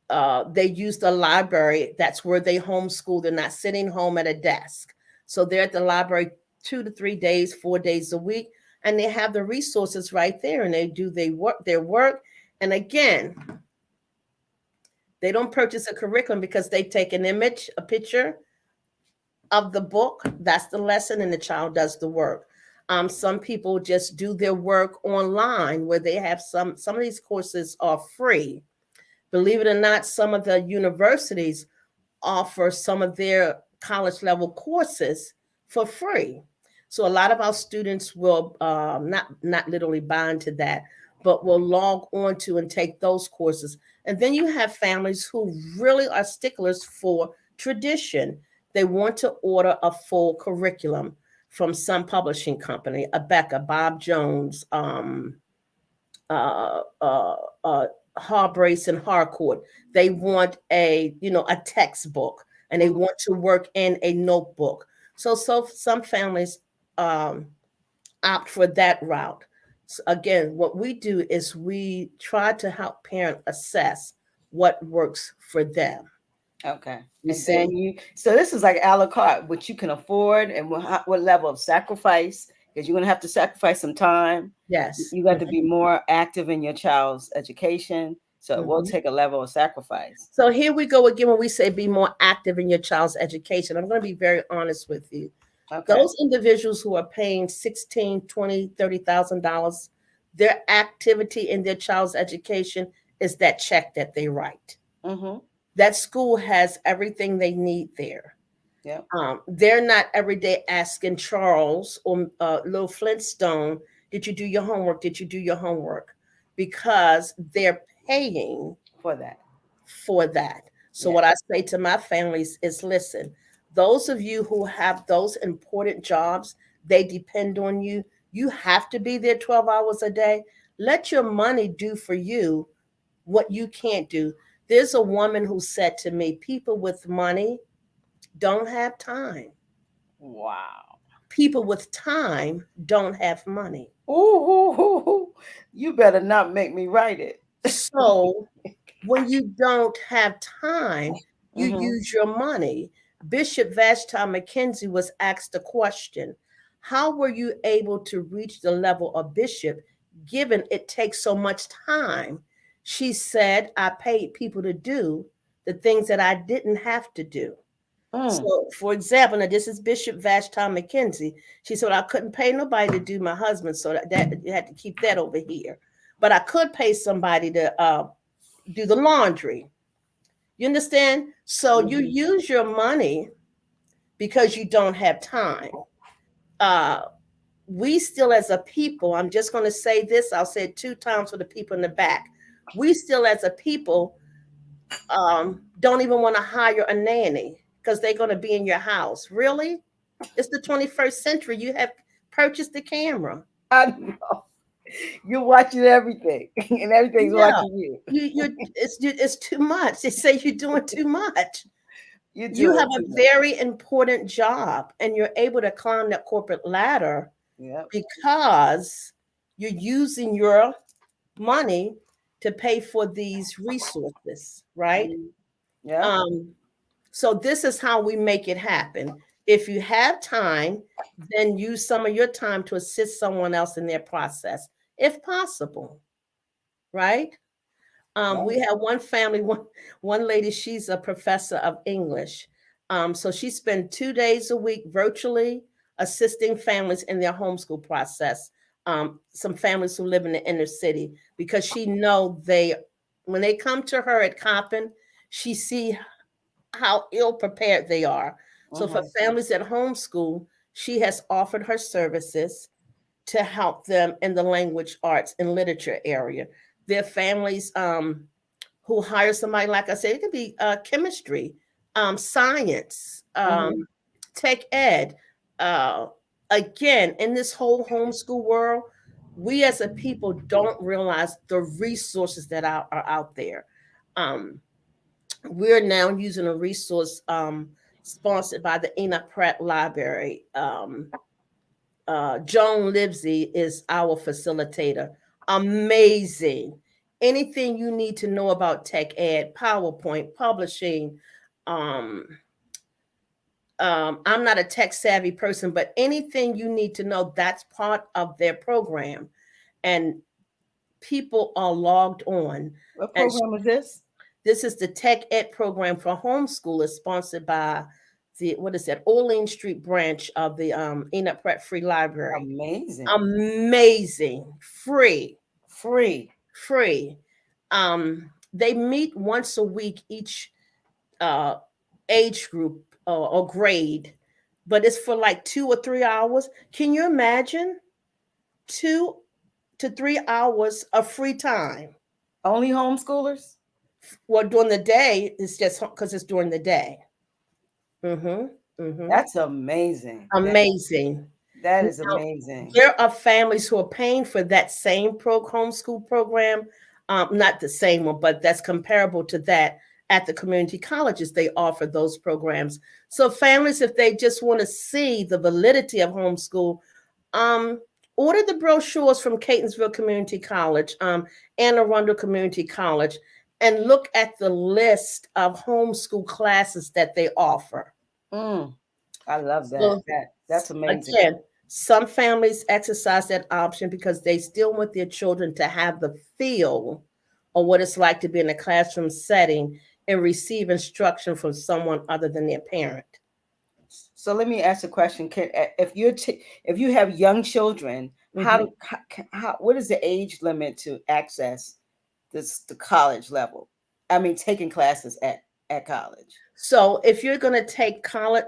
they use the library. That's where they homeschool. They're not sitting home at a desk. So they're at the library 2 to 3 days, 4 days a week, and they have the resources right there, and they work their work. And again, they don't purchase a curriculum because they take an image, a picture of the book. That's the lesson, and the child does the work. Some people just do their work online, where they have some of these courses are free. Believe it or not, some of the universities offer some of their college level courses for free. So a lot of our students will not literally bind to that, but will log on to and take those courses. And then you have families who really are sticklers for tradition. They want to order a full curriculum from some publishing company, Abeka, Bob Jones, uh, uh, uh, Harbrace and Harcourt. They want a textbook, and they
Mhm.
want to work in a notebook. So some families um, opt for that route. So again, what we do is we try to help parent assess what works for them.
Okay.
You
And then
see?
so this is like a la carte, what you can afford and what level of sacrifice, because you're going to have to sacrifice some time.
Yes.
You got to be more active in your child's education. So it will
Mhm.
take a level of sacrifice.
So here we go again when we say be more active in your child's education. I'm going to be very honest with you.
Okay.
Those individuals who are paying 16, 20, $30,000 Their activity in their child's education is that check that they write.
Mm-hmm.
That school has everything they need there.
Yeah.
They're not every day asking Charles or Little Flintstone, did you do your homework? Did you do your homework? Because they're paying
For that.
for that. So,
Yeah.
what I say to my families is listen, those of you who have those important jobs, they depend on you. You have to be there 12 hours a day. Let your money do for you what you can't do. There's a woman who said to me, people with money don't have time.
Wow.
People with time don't have money.
Ooh, you better not make me write it.
So when you don't have time, you
Mm-hmm.
use your money. Bishop Vashti McKenzie was asked a question: how were you able to reach the level of bishop given it takes so much time? She said, I paid people to do the things that I didn't have to do.
Mm.
So, for example, now this is Bishop Vashti McKenzie. She said, I couldn't pay nobody to do my husband, so that you had to keep that over here. But I could pay somebody to do the laundry. You understand? So you
Mm-hmm.
use your money because you don't have time. Uh, we still, as a people, I'm just going to say this, I'll say it 2 times for the people in the back. We still, as a people, don't even want to hire a nanny because they're going to be in your house. Really? It's the 21st century. You have purchased the camera.
I know. You're watching everything, and everything's
Yeah.
watching you.
It's too much. They say you're doing too much.
You're
You
doing
have a
too much.
very important job and you're able to climb that corporate ladder
Yep.
because you're using your money to pay for these resources, right?
Mm. Yep.
Um, so this is how we make it happen. If you have time, then use some of your time to assist someone else in their process, if possible, right?
Right.
We have one family, one lady, she's a professor of English. So she spent 2 days a week virtually assisting families in their homeschool process. Some families who live in the inner city, because she know they, when they come to her at Coppin, she see how ill prepared they are. So for
Mm-hmm.
families at homeschool, she has offered her services to help them in the language arts and literature area. Their families who hire somebody, like I said, it could be chemistry, science,
Mm-hmm.
tech ed. Uh, Again, in this whole homeschool world, we as a people don't realize the resources that are out there. Um, we're now using a resource sponsored by the Enoch Pratt Library. Joan Livesey is our facilitator. Amazing. Anything you need to know about tech ed, PowerPoint, publishing. Um, I'm not a tech savvy person, but anything you need to know, that's part of their program. And people are logged on.
What
And
program is this?
this is the tech ed program for homeschoolers sponsored by the, what is that, Orleans Street branch of the Enoch Pratt Free Library.
Amazing.
Amazing. Free.
Free.
Free. They meet once a week, each uh, age group or grade, but it's for like 2 or 3 hours. Can you imagine 2 to 3 hours of free time?
Only homeschoolers?
Well, during the day, it's just because it's during the day. Mm-hmm. Mm-hmm.
That's amazing.
Amazing.
That is
Now,
amazing.
there are families who are paying for that same homeschool program, not the same one, but that's comparable to that at the community colleges. They offer those programs. So families, if they just want to see the validity of homeschool, um, order the brochures from Catonsville Community College, Anne Arundel Community College, and look at the list of homeschool classes that they offer.
Mm. I love that.
So
That's amazing.
again, some families exercise that option because they still want their children to have the feel of what it's like to be in a classroom setting and receive instruction from someone other than their parent.
So let me ask a question. If you have young children, How do what is the age limit to access the college level? I mean, taking classes at college.
So if you're going to take college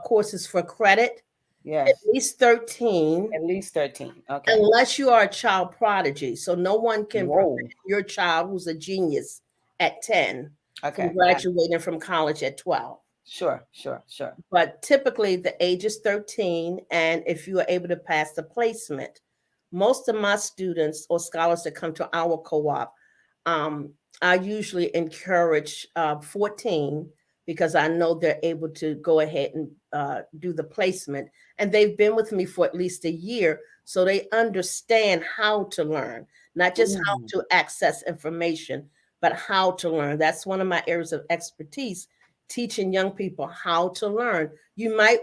courses for credit, at
Yes,
least 13,
at least 13. Okay.
unless you are a child prodigy. So no one can prevent
Whoa.
your child who's a genius at 10 from
Okay.
graduating from college at 12.
Sure, sure, sure.
But typically the age is 13. And if you are able to pass the placement, most of my students or scholars that come to our co-op, um, I usually encourage 14 because I know they're able to go ahead and do the placement. And they've been with me for at least a year. So they understand how to learn, not just how
Mm.
to access information, but how to learn. That's one of my areas of expertise, teaching young people how to learn. You might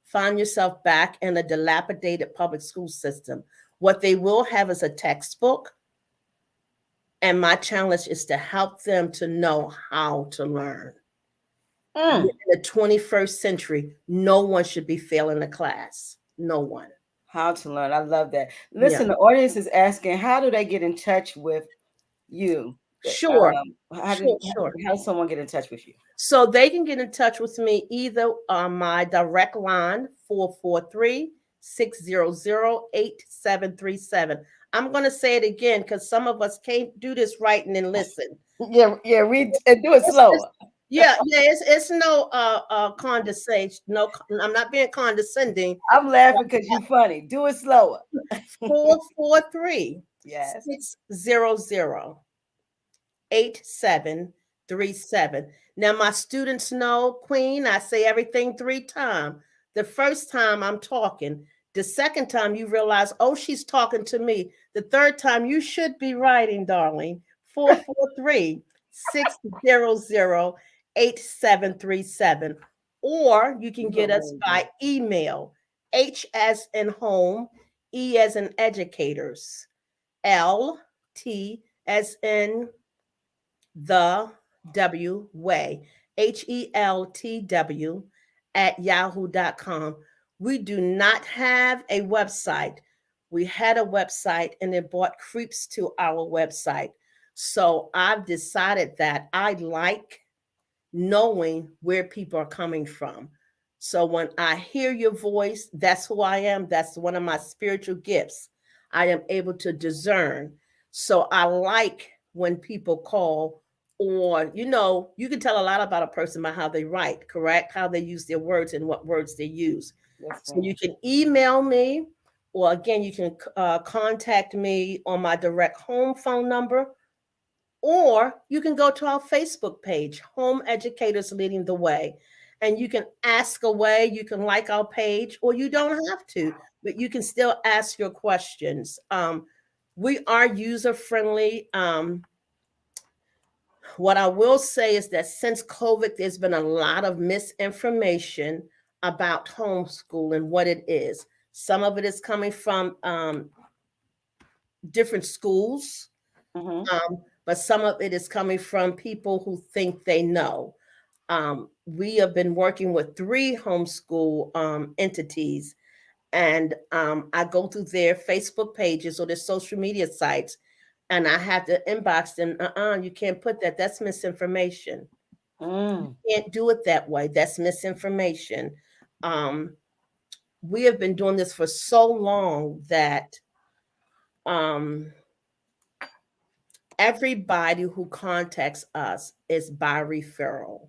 find yourself back in a dilapidated public school system. What they will have is a textbook, and my challenge is to help them to know how to learn.
Mm.
In the 21st century, no one should be failing a class. No one.
How to learn. I love that.
Yeah.
Listen, the audience is asking, how do they get in touch with you?
Sure.
How did
Sure.
how does someone get in touch with you?
So they can get in touch with me either on my direct line, 443-600-8737. I'm going to say it again because some of us can't do this right and then listen.
Yeah, yeah, do it slower.
It's no condescension. No, I'm not being condescending.
I'm laughing because you're funny. Do it slower.
443
Yes.
600 8737. Now, my students know, Queen, I say everything 3 times. The first time I'm talking, the second time you realize, oh, she's talking to me. The third time you should be writing, darling. 443 600 8737. Or you can get us by email, H as in home, E as in educators, L T as in the W way, HELTW at yahoo.com. We do not have a website. We had a website and it brought creeps to our website. So I've decided that I like knowing where people are coming from. So when I hear your voice, that's who I am. That's one of my spiritual gifts. I am able to discern. So I like when people call, or, you can tell a lot about a person by how they write, correct? How they use their words and what words they use.
Yes,
So
ma'am.
you can email me, or again, you can contact me on my direct home phone number, or you can go to our Facebook page, Home Educators Leading the Way, and you can ask away. You can like our page, or you don't have to, but you can still ask your questions. We are user friendly. What I will say is that since COVID, there's been a lot of misinformation about homeschool and what it is. Some of it is coming from different schools,
Mm-hmm.
but some of it is coming from people who think they know. We have been working with 3 homeschool entities, and I go through their Facebook pages or their social media sites, and I have to inbox them. You can't put that. That's misinformation.
Mm.
Can't do it that way. That's misinformation. Um, we have been doing this for so long that um, everybody who contacts us is by referral.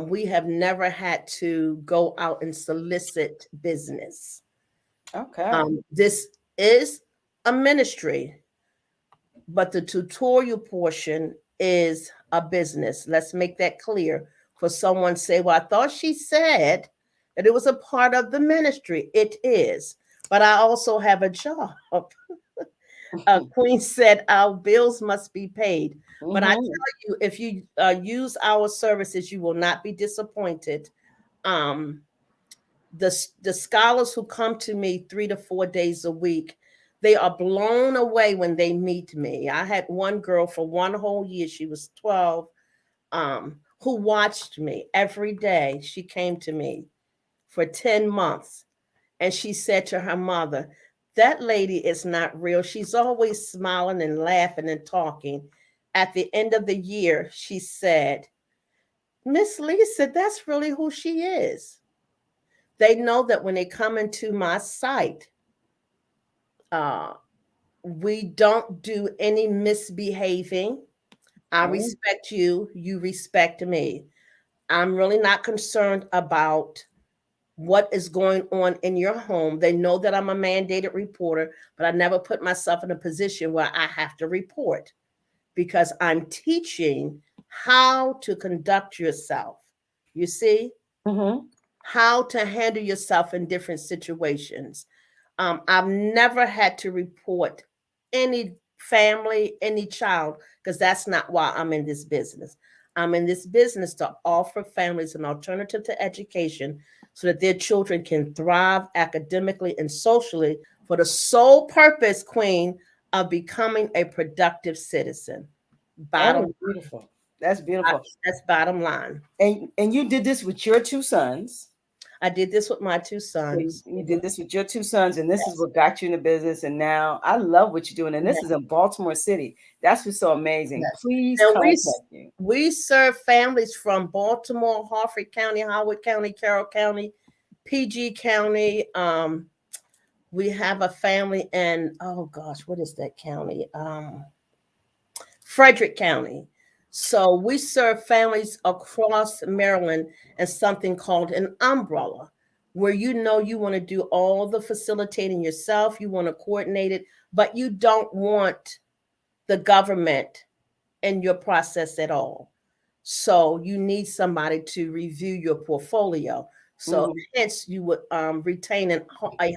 We have never had to go out and solicit business.
Okay.
This is a ministry, but the tutorial portion is a business. Let's make that clear. For someone say, well, I thought she said that it was a part of the ministry. It is, but I also have a job. Queen said our bills must be paid. But I
Mm-hmm.
tell you, if you use our services, you will not be disappointed. Um, the scholars who come to me 3 to 4 days a week, they are blown away when they meet me. I had one girl for one whole year, she was 12, who watched me every day. She came to me for 10 months, And she said to her mother, that lady is not real. She's always smiling and laughing and talking. At the end of the year, she said, Miss Lisa, that's really who she is. They know that when they come into my site, uh, we don't do any misbehaving. I
Oh,
respect you, you respect me. I'm really not concerned about what is going on in your home. They know that I'm a mandated reporter, but I never put myself in a position where I have to report because I'm teaching how to conduct yourself. You see,
mm-hmm.
how to handle yourself in different situations. I've never had to report any family, any child, because that's not why I'm in this business. I'm in this business to offer families an alternative to education so that their children can thrive academically and socially for the sole purpose, Queen, of becoming a productive citizen.
That
Bottom,
is beautiful. That's beautiful.
that's bottom line.
And you did this with your two sons.
I did this with my two
So you,
sons.
you
Mhm.
did this with your two sons, and this is
Yes.
what got you in the business. And now I love what you're doing. And this is
Yes.
in Baltimore City. That's what's so amazing.
Yes.
Please
And
contact you.
we serve families from Baltimore, Harford County, Howard County, Carroll County, PG County. We have a family in, oh gosh, what is that county? Frederick County. So we serve families across Maryland as something called an umbrella, where you know you want to do all the facilitating yourself, you want to coordinate it, but you don't want the government in your process at all. So you need somebody to review your portfolio. So
Mhm.
hence you would retain a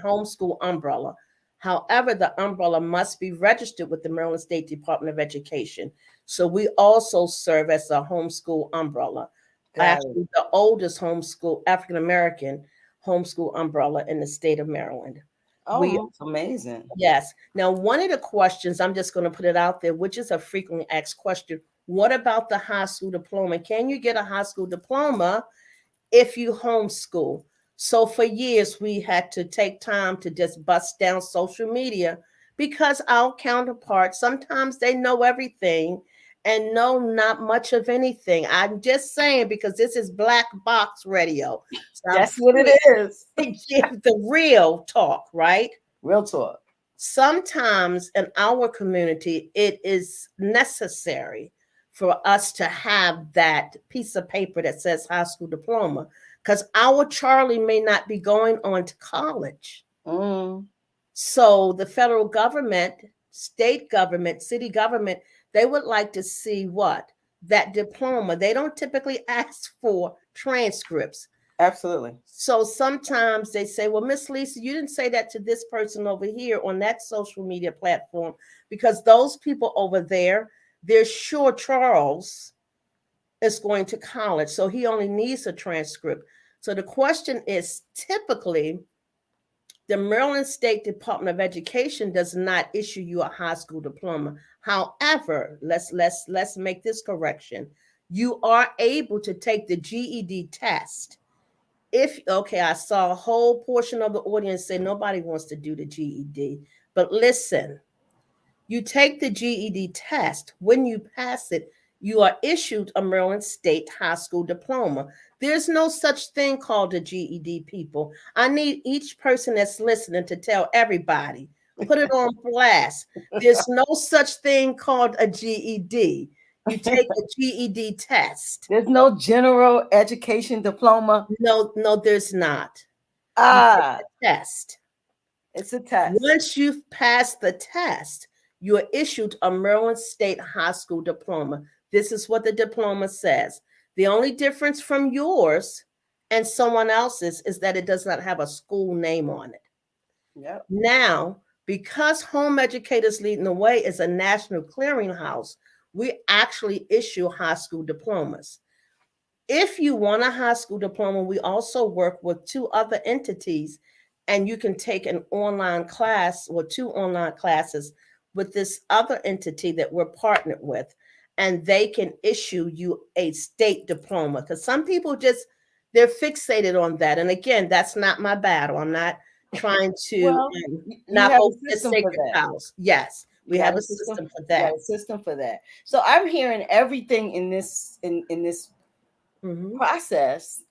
homeschool umbrella. However, the umbrella must be registered with the Maryland State Department of Education. So we also serve as a homeschool umbrella.
Got it.
Actually, the oldest homeschool African American homeschool umbrella in the state of Maryland. We
Oh, that's amazing.
Yes. Now, one of the questions, I'm just going to put it out there, which is a frequently asked question. What about the high school diploma? Can you get a high school diploma if you homeschool? So for years, we had to take time to just bust down social media because our counterparts, sometimes they know everything and know not much of anything. I'm just saying because this is black box radio. So I'm
That's what it
free
is.
to give the real talk, right?
Real talk.
Sometimes in our community, it is necessary for us to have that piece of paper that says high school diploma because our Charlie may not be going on to college.
Mm,
So the federal government, state government, city government, they would like to see what? That diploma. They don't typically ask for transcripts.
absolutely.
So sometimes they say, well, Miss Lisa, you didn't say that to this person over here on that social media platform because those people over there, they're sure Charles is going to college. So he only needs a transcript. So the question is typically the Maryland State Department of Education does not issue you a high school diploma. However, let's make this correction. You are able to take the GED test if okay, I saw a whole portion of the audience say nobody wants to do the GED. But listen, you take the GED test. When you pass it, you are issued a Maryland State high school diploma. There's no such thing called a GED, people. I need each person that's listening to tell everybody, put it on blast. There's no such thing called a GED. You take a GED test.
There's no general education diploma.
No, no, there's not. You take
Ah,
the test.
it's a test.
Once you've passed the test, you are issued a Maryland State high school diploma. This is what the diploma says. The only difference from yours and someone else's is that it does not have a school name on it.
Yep.
Now, because Home Educators Leading the Way is a national clearinghouse, we actually issue high school diplomas. If you want a high school diploma, we also work with two other entities, and you can take an online class or two online classes with this other entity that we're partnered with, and they can issue you a state diploma. Because some people just they're fixated on that. And again, that's not my battle. I'm not trying to
Well, you
not
have a
open the
system for
sacred
that.
cows. Yes, we
You
have
have
a
a system.
system for
You got
that.
a system for that. So I'm hearing everything in this
Hmm.
process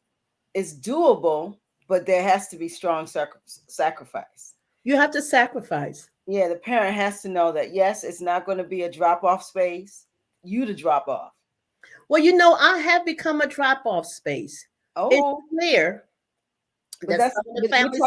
is doable, but there has to be strong sacrifice.
You have to sacrifice.
Yeah, the parent has to know that yes, it's not going to be a drop off space. You to drop off.
Well, you know, I have become a drop off space. It's
Oh,
clear
but
that
that's
some of the
but
families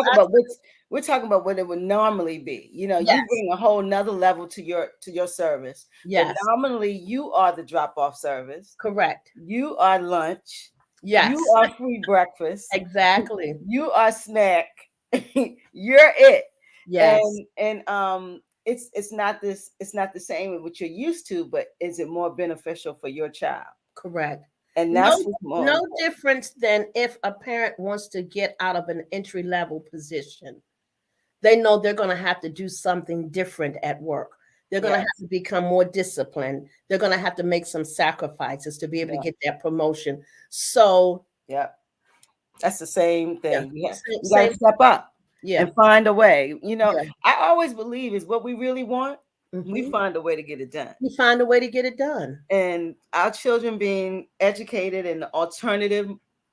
we're talking about what it would normally be. You know, you
yes,
bring a whole nother level to your service, but
yes,
nominally you are the drop off service.
correct.
You are lunch. You
Yes,
are free breakfast.
exactly.
You are snack. You're it.
Yes,
And it's not the same with what you're used to, but is it more beneficial for your child?
correct.
And
No,
that's what's more
no
important.
difference than if a parent wants to get out of an entry level position. They know they're going to have to do something different at work. They're going to have
Yes.
to become more disciplined. They're going to have to make some sacrifices to be able to
Yeah.
get that promotion. So,
Yeah. That's the same
yeah,
thing. Yeah.
same,
You got
same,
to step up
yeah,
and find a way. You know,
yeah.
I always believe is what we really want. We
Hmm.
find a way to get it done.
You find a way to get it done.
And our children being educated in an alternative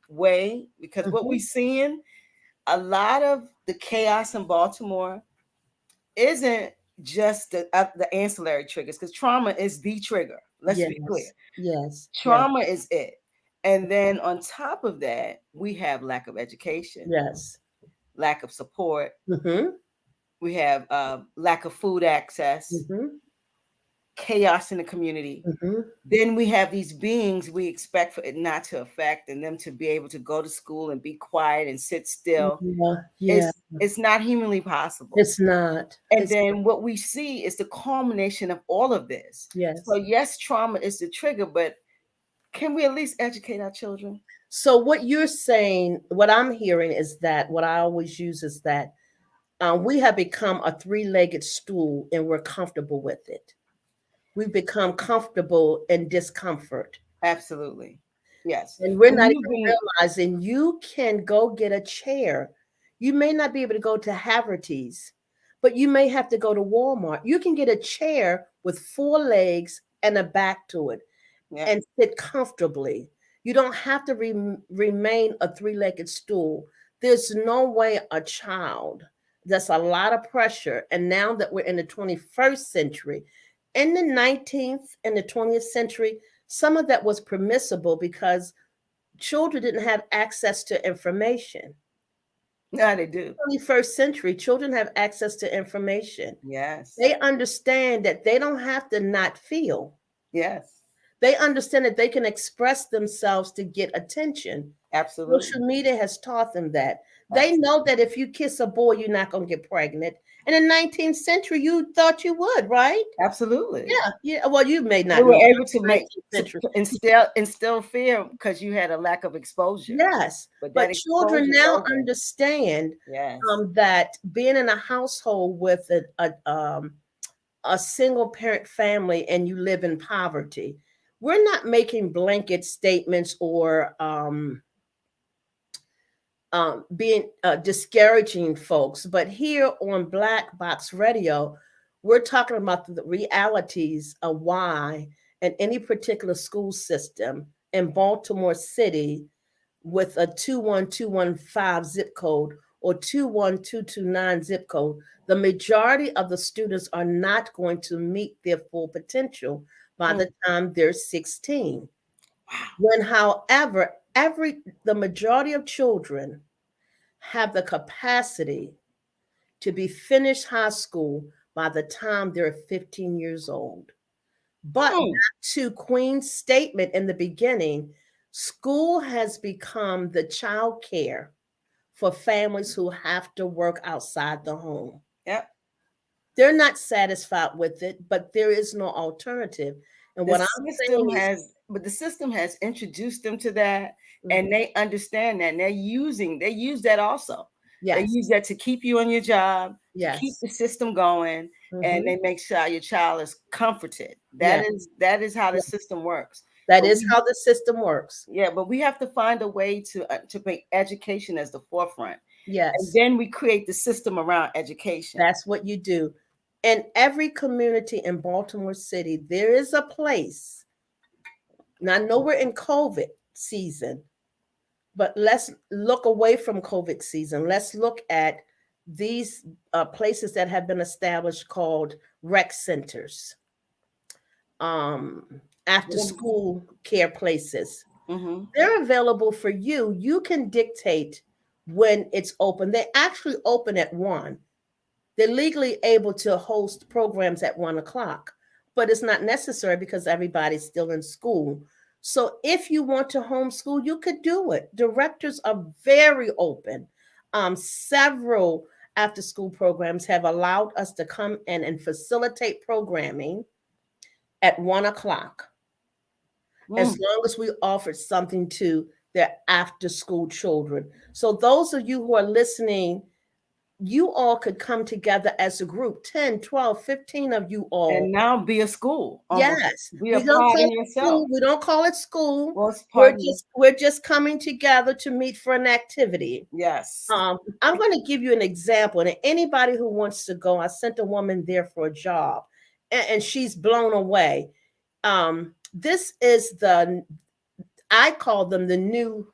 way, because what
Hmm.
we're seeing, a lot of the chaos in Baltimore isn't just the ancillary triggers, because trauma is the trigger. Let's be clear.
Yes, yes, yes,
Trauma is it. And then on top of that, we have lack of education,
yes.
lack of support.
Hmm.
We have lack of food access,
Hmm.
chaos in the community.
Hmm.
Then we have these beings we expect for it not to affect, and them to be able to go to school and be quiet and sit still.
Yeah, yeah.
It's not humanly possible.
It's not.
And
It's
then what we see is the culmination of all of this. So
yes.
yes, trauma is the trigger, but can we at least educate our children?
So what you're saying, what I'm hearing is that what I always use is that we have become a three-legged stool and we're comfortable with it. We've become comfortable in discomfort.
Absolutely. Yes.
And we're
And
not
you've
even
been
realizing you can go get a chair. You may not be able to go to Haverty's, but you may have to go to Walmart. You can get a chair with four legs and a back to it
yeah,
and sit comfortably. You don't have to remain a three-legged stool. There's no way a child, that's a lot of pressure. And now that we're in the 21st century, in the 19th and the 20th century, some of that was permissible because children didn't have access to information.
yeah, they do.
21st century, children have access to information.
Yes.
They understand that they don't have to not feel.
Yes.
They understand that they can express themselves to get attention.
Absolutely.
Social media has taught them that. They
Absolutely.
know that if you kiss a boy, you're not going to get pregnant. And in the 19th century, you thought you would, right?
Absolutely.
Yeah, yeah. Well, you may
They
not
were
know
able to
19th century.
instill fear because you had a lack of exposure.
Yes,
But that
but children
exposure
now
told them.
understand
Yes.
that being in a household with a single parent family and you live in poverty, we're not making blanket statements or being discouraging folks. But here on Black Box Radio, we're talking about the realities of why in any particular school system in Baltimore City with a 21215 zip code or 21229 zip code, the majority of the students are not going to meet their full potential by
Mm.
the time they're 16. When, however, the majority of children have the capacity to be finished high school by the time they're 15 years old. But
Mm.
back to Queen's statement in the beginning, school has become the child care for families who have to work outside the home.
Yep.
They're not satisfied with it, but there is no alternative. And what I'm saying is,
The system has introduced them to that, and
mhm,
they understand that, and they use that also. They
yes,
use that to keep you on your job, to keep
yes,
the system going, and
hmm,
they make sure your child is comforted.
yeah,
That is how the
yeah,
system works.
that
But
is
we
how the system works.
Yeah, but we have to find a way to make education as the forefront. And
Yes,
then we create the system around education.
that's what you do. In every community in Baltimore City, there is a place. Now, I know we're in COVID season, but let's look away from COVID season. Let's look at these places that have been established called rec centers, um, after school care places.
Mm-hmm.
They're available for you. You can dictate when it's open. They actually open at 1. They're legally able to host programs at 1 o'clock, but it's not necessary because everybody's still in school. So if you want to homeschool, you could do it. Directors are very open. Several after school programs have allowed us to come in and facilitate programming at 1 o'clock, as long as we offered something to their after school children. So those of you who are listening, you all could come together as a group, 10, 12, 15 of you all.
And now be a school. Almost.
Yes,
Be a
we don't
part
call
in
it
yourself.
school. We don't call it school.
Well, it's
We're
part of
just coming together to meet for an activity.
yes.
I'm going to give you an example. And anybody who wants to go, I sent a woman there for a job, and she's blown away. This is I call them the new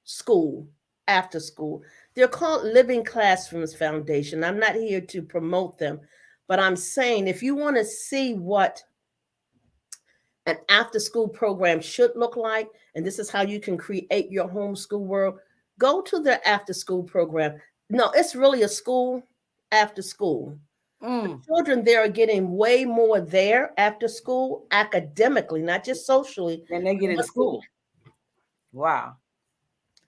school, after school. They're called Living Classrooms Foundation. I'm not here to promote them, but I'm saying if you want to see what an after school program should look like, and this is how you can create your homeschool world, go to their after school program. No, it's really a school after school. The children there are getting way more there after school academically, not just socially.
And they get in school. Wow.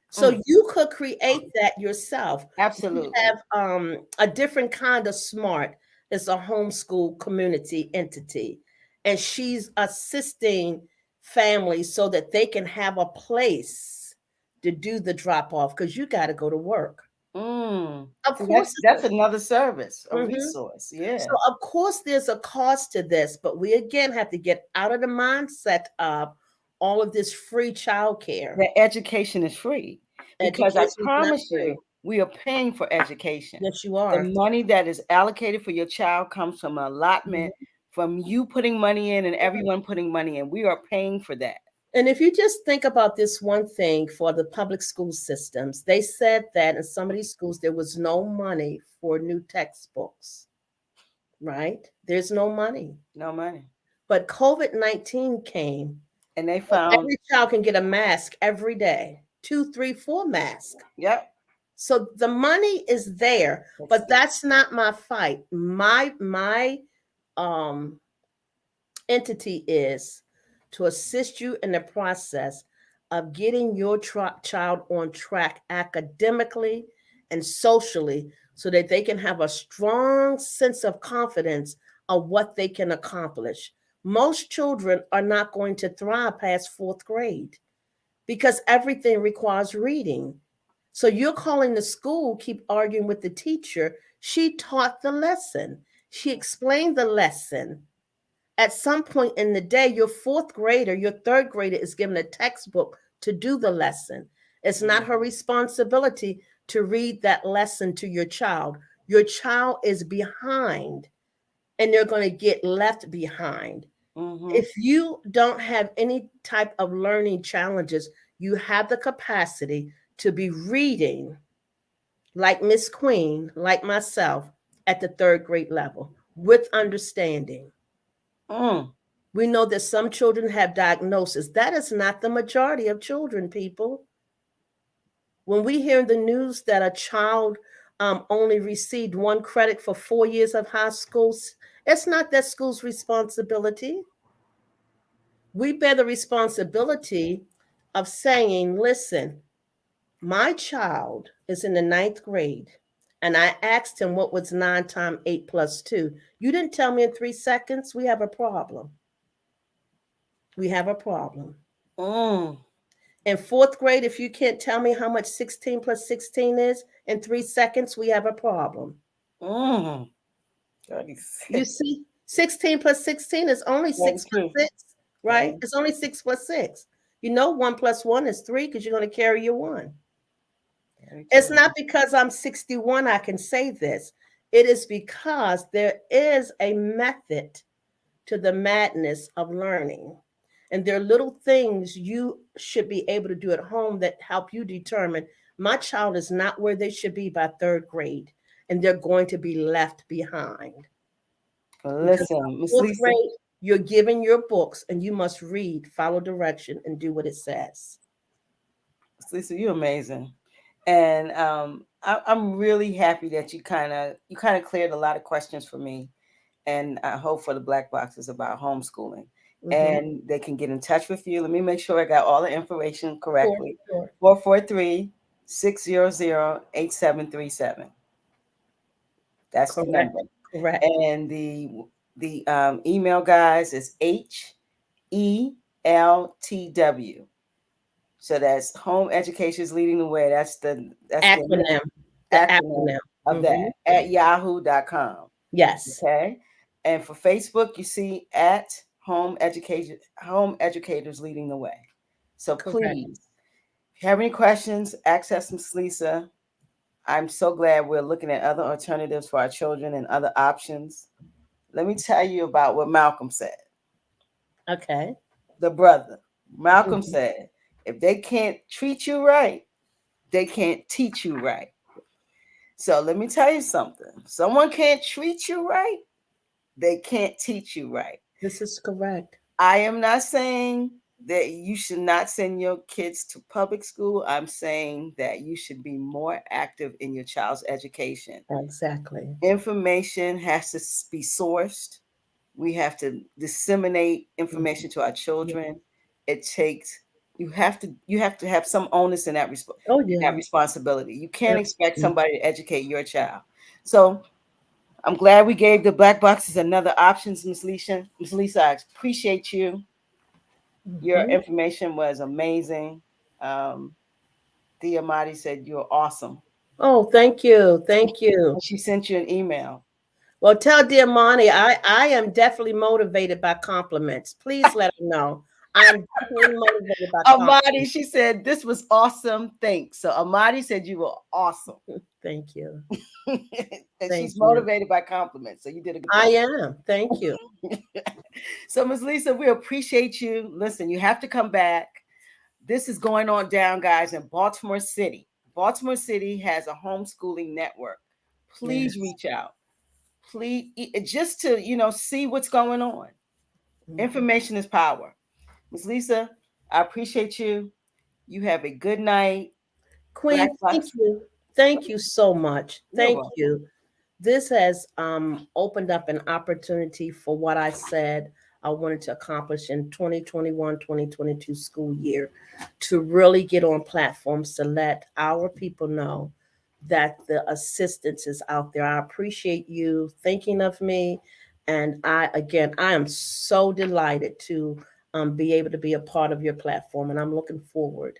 So you could create that yourself.
Absolutely.
We have a different kind of smart. It's a homeschool community entity, and she's assisting families so that they can have a place to do the drop off, because you got to go to work. Of
So
course,
that's another service, a
Mhm.
resource. Yeah.
So of course there's a cost to this, but we again have to get out of the mindset of all of this free childcare.
The education is free. Because I
Education is not
promise
free.
you, we are paying for education.
Yes, you
The
are.
money that is allocated for your child comes from allotment, from you putting money in and everyone putting money in. We are paying for that.
And if you just think about this one thing for the public school systems, they said that in some of these schools there was no money for new textbooks, right? There's no money.
No money.
But COVID-19 came,
and they found
every child can get a mask every day, 2, 3, 4 masks.
Yep.
So the money is there, but that's not my fight. My entity is to assist you in the process of getting your child on track academically and socially, so that they can have a strong sense of confidence of what they can accomplish. Most children are not going to thrive past 4th grade because everything requires reading. So you're calling the school, keep arguing with the teacher. She taught the lesson. She explained the lesson. At some point in the day, your 4th grader, your 3rd grader is given a textbook to do the lesson. It's not her responsibility to read that lesson to your child. Your child is behind, and they're going to get left behind. If you don't have any type of learning challenges, you have the capacity to be reading like Miss Queen, like myself, at the 3rd grade level with understanding. We know that some children have diagnosis. That is not the majority of children, people. When we hear in the news that a child only received 1 credit for 4 years of high school, it's not that school's responsibility. We bear the responsibility of saying, listen, my child is in the 9th grade, and I asked him what was 9 times 8 plus 2. You didn't tell me in 3 seconds. We have a problem. We have a problem. In 4th grade, if you can't tell me how much 16 plus 16 is in 3 seconds, we have a problem. You see, 16 plus 16 is only 6 plus 6, right? It's only 6 plus 6. You know, 1 plus 1 is 3 because you're going to carry your 1. It's not because I'm 61 I can say this. It is because there is a method to the madness of learning. And there are little things you should be able to do at home that help you determine my child is not where they should be by third grade, and they're going to be left behind. Because
Listen, Miss
fourth
Lisa.
grade, you're given your books and you must read, follow direction, and do what it says.
Miss Lisa, you're amazing. And I'm really happy that you kind of cleared a lot of questions for me, and I hope for the Black Boxes about homeschooling.
Mm-hmm.
And they can get in touch with you. Let me make sure I got all the information
Sure,
correctly.
sure.
443-600-8737. That's the
Correct.
number.
Correct.
And the email, guys, is HELTW. So that's Home Education's Leading the Way. That's the
Acronym. The
acronym
acronym.
of
Hmm.
that at yahoo.com.
Yes.
Okay. And for Facebook, you see at Home Educators Leading the Way. So
Correct.
please, if you have any questions, access Ms. Lisa. I'm so glad we're looking at other alternatives for our children and other options. Let me tell you about what Malcolm said.
Okay.
The brother. Malcolm
Mhm.
said, if they can't treat you right, they can't teach you right. So let me tell you something. If someone can't treat you right, they can't teach you right.
This is correct.
I am not saying that you should not send your kids to public school. I'm saying that you should be more active in your child's education.
Exactly.
Information has to be sourced. We have to disseminate
Mhm.
information to our
Yeah.
children. It takes you have to have some onus in
Oh,
that
yeah.
responsibility. You can't expect
Absolutely.
somebody to educate your child. So I'm glad we gave the black boxes another options, Miss Lisa. Miss Lisa, I appreciate you. Your
Mhm.
information was amazing. Um, Thea Madi said you're awesome.
Oh, thank you. Thank you.
And she sent you an email.
Well, tell Diamante I am definitely motivated by compliments. Please let her know. I am definitely motivated by
Amadi,
compliments.
she said this was awesome. Thanks. So Amadi said you were awesome.
Thank you.
And
Thank
she's
you.
motivated by compliments. So you did a good
I
job.
am. Thank you.
So Ms. Lisa, we appreciate you. Listen, you have to come back. This is going on down, guys, in Baltimore City. Baltimore City has a homeschooling network. Please
Yes.
reach out. Please, just to see what's going on.
Mhm.
Information is power. Ms. Lisa, I appreciate you. You have a good night. Black
Queen, thank
Box.
you. Thank you so much.
You're
Thank
welcome.
you. This has opened up an opportunity for what I said I wanted to accomplish in 2021-2022 school year, to really get on platforms to let our people know that the assistance is out there. I appreciate you thinking of me. And I am so delighted to be able to be a part of your platform. And I'm looking forward.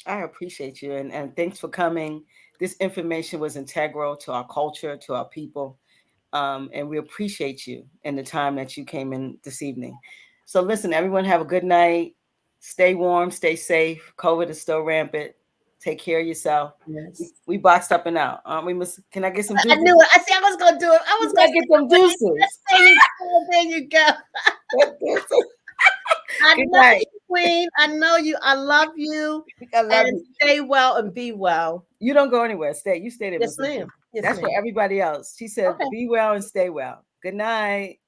I appreciate you, and thanks for coming. This information was integral to our culture, to our people, and we appreciate you and the time that you came in this evening. So, listen, everyone, have a good night. Stay warm, stay safe. COVID is still rampant. Take care of yourself.
Yes.
We boxed up and out, aren't we? Can I get some
I
deuces?
knew it. I see. I was gonna do it. I
You
was gonna
gotta get some
say,
deuces.
there you go. There you go. I
Good
know
night.
you, Queen. I know you. I love you.
I love
And
you.
stay well and be well.
You don't go anywhere. Stay. You stay there,
Yes,
Miss Lisa.
ma'am. Yes,
That's for
ma'am.
everybody else. She said,
Okay.
be well and stay well. Good night.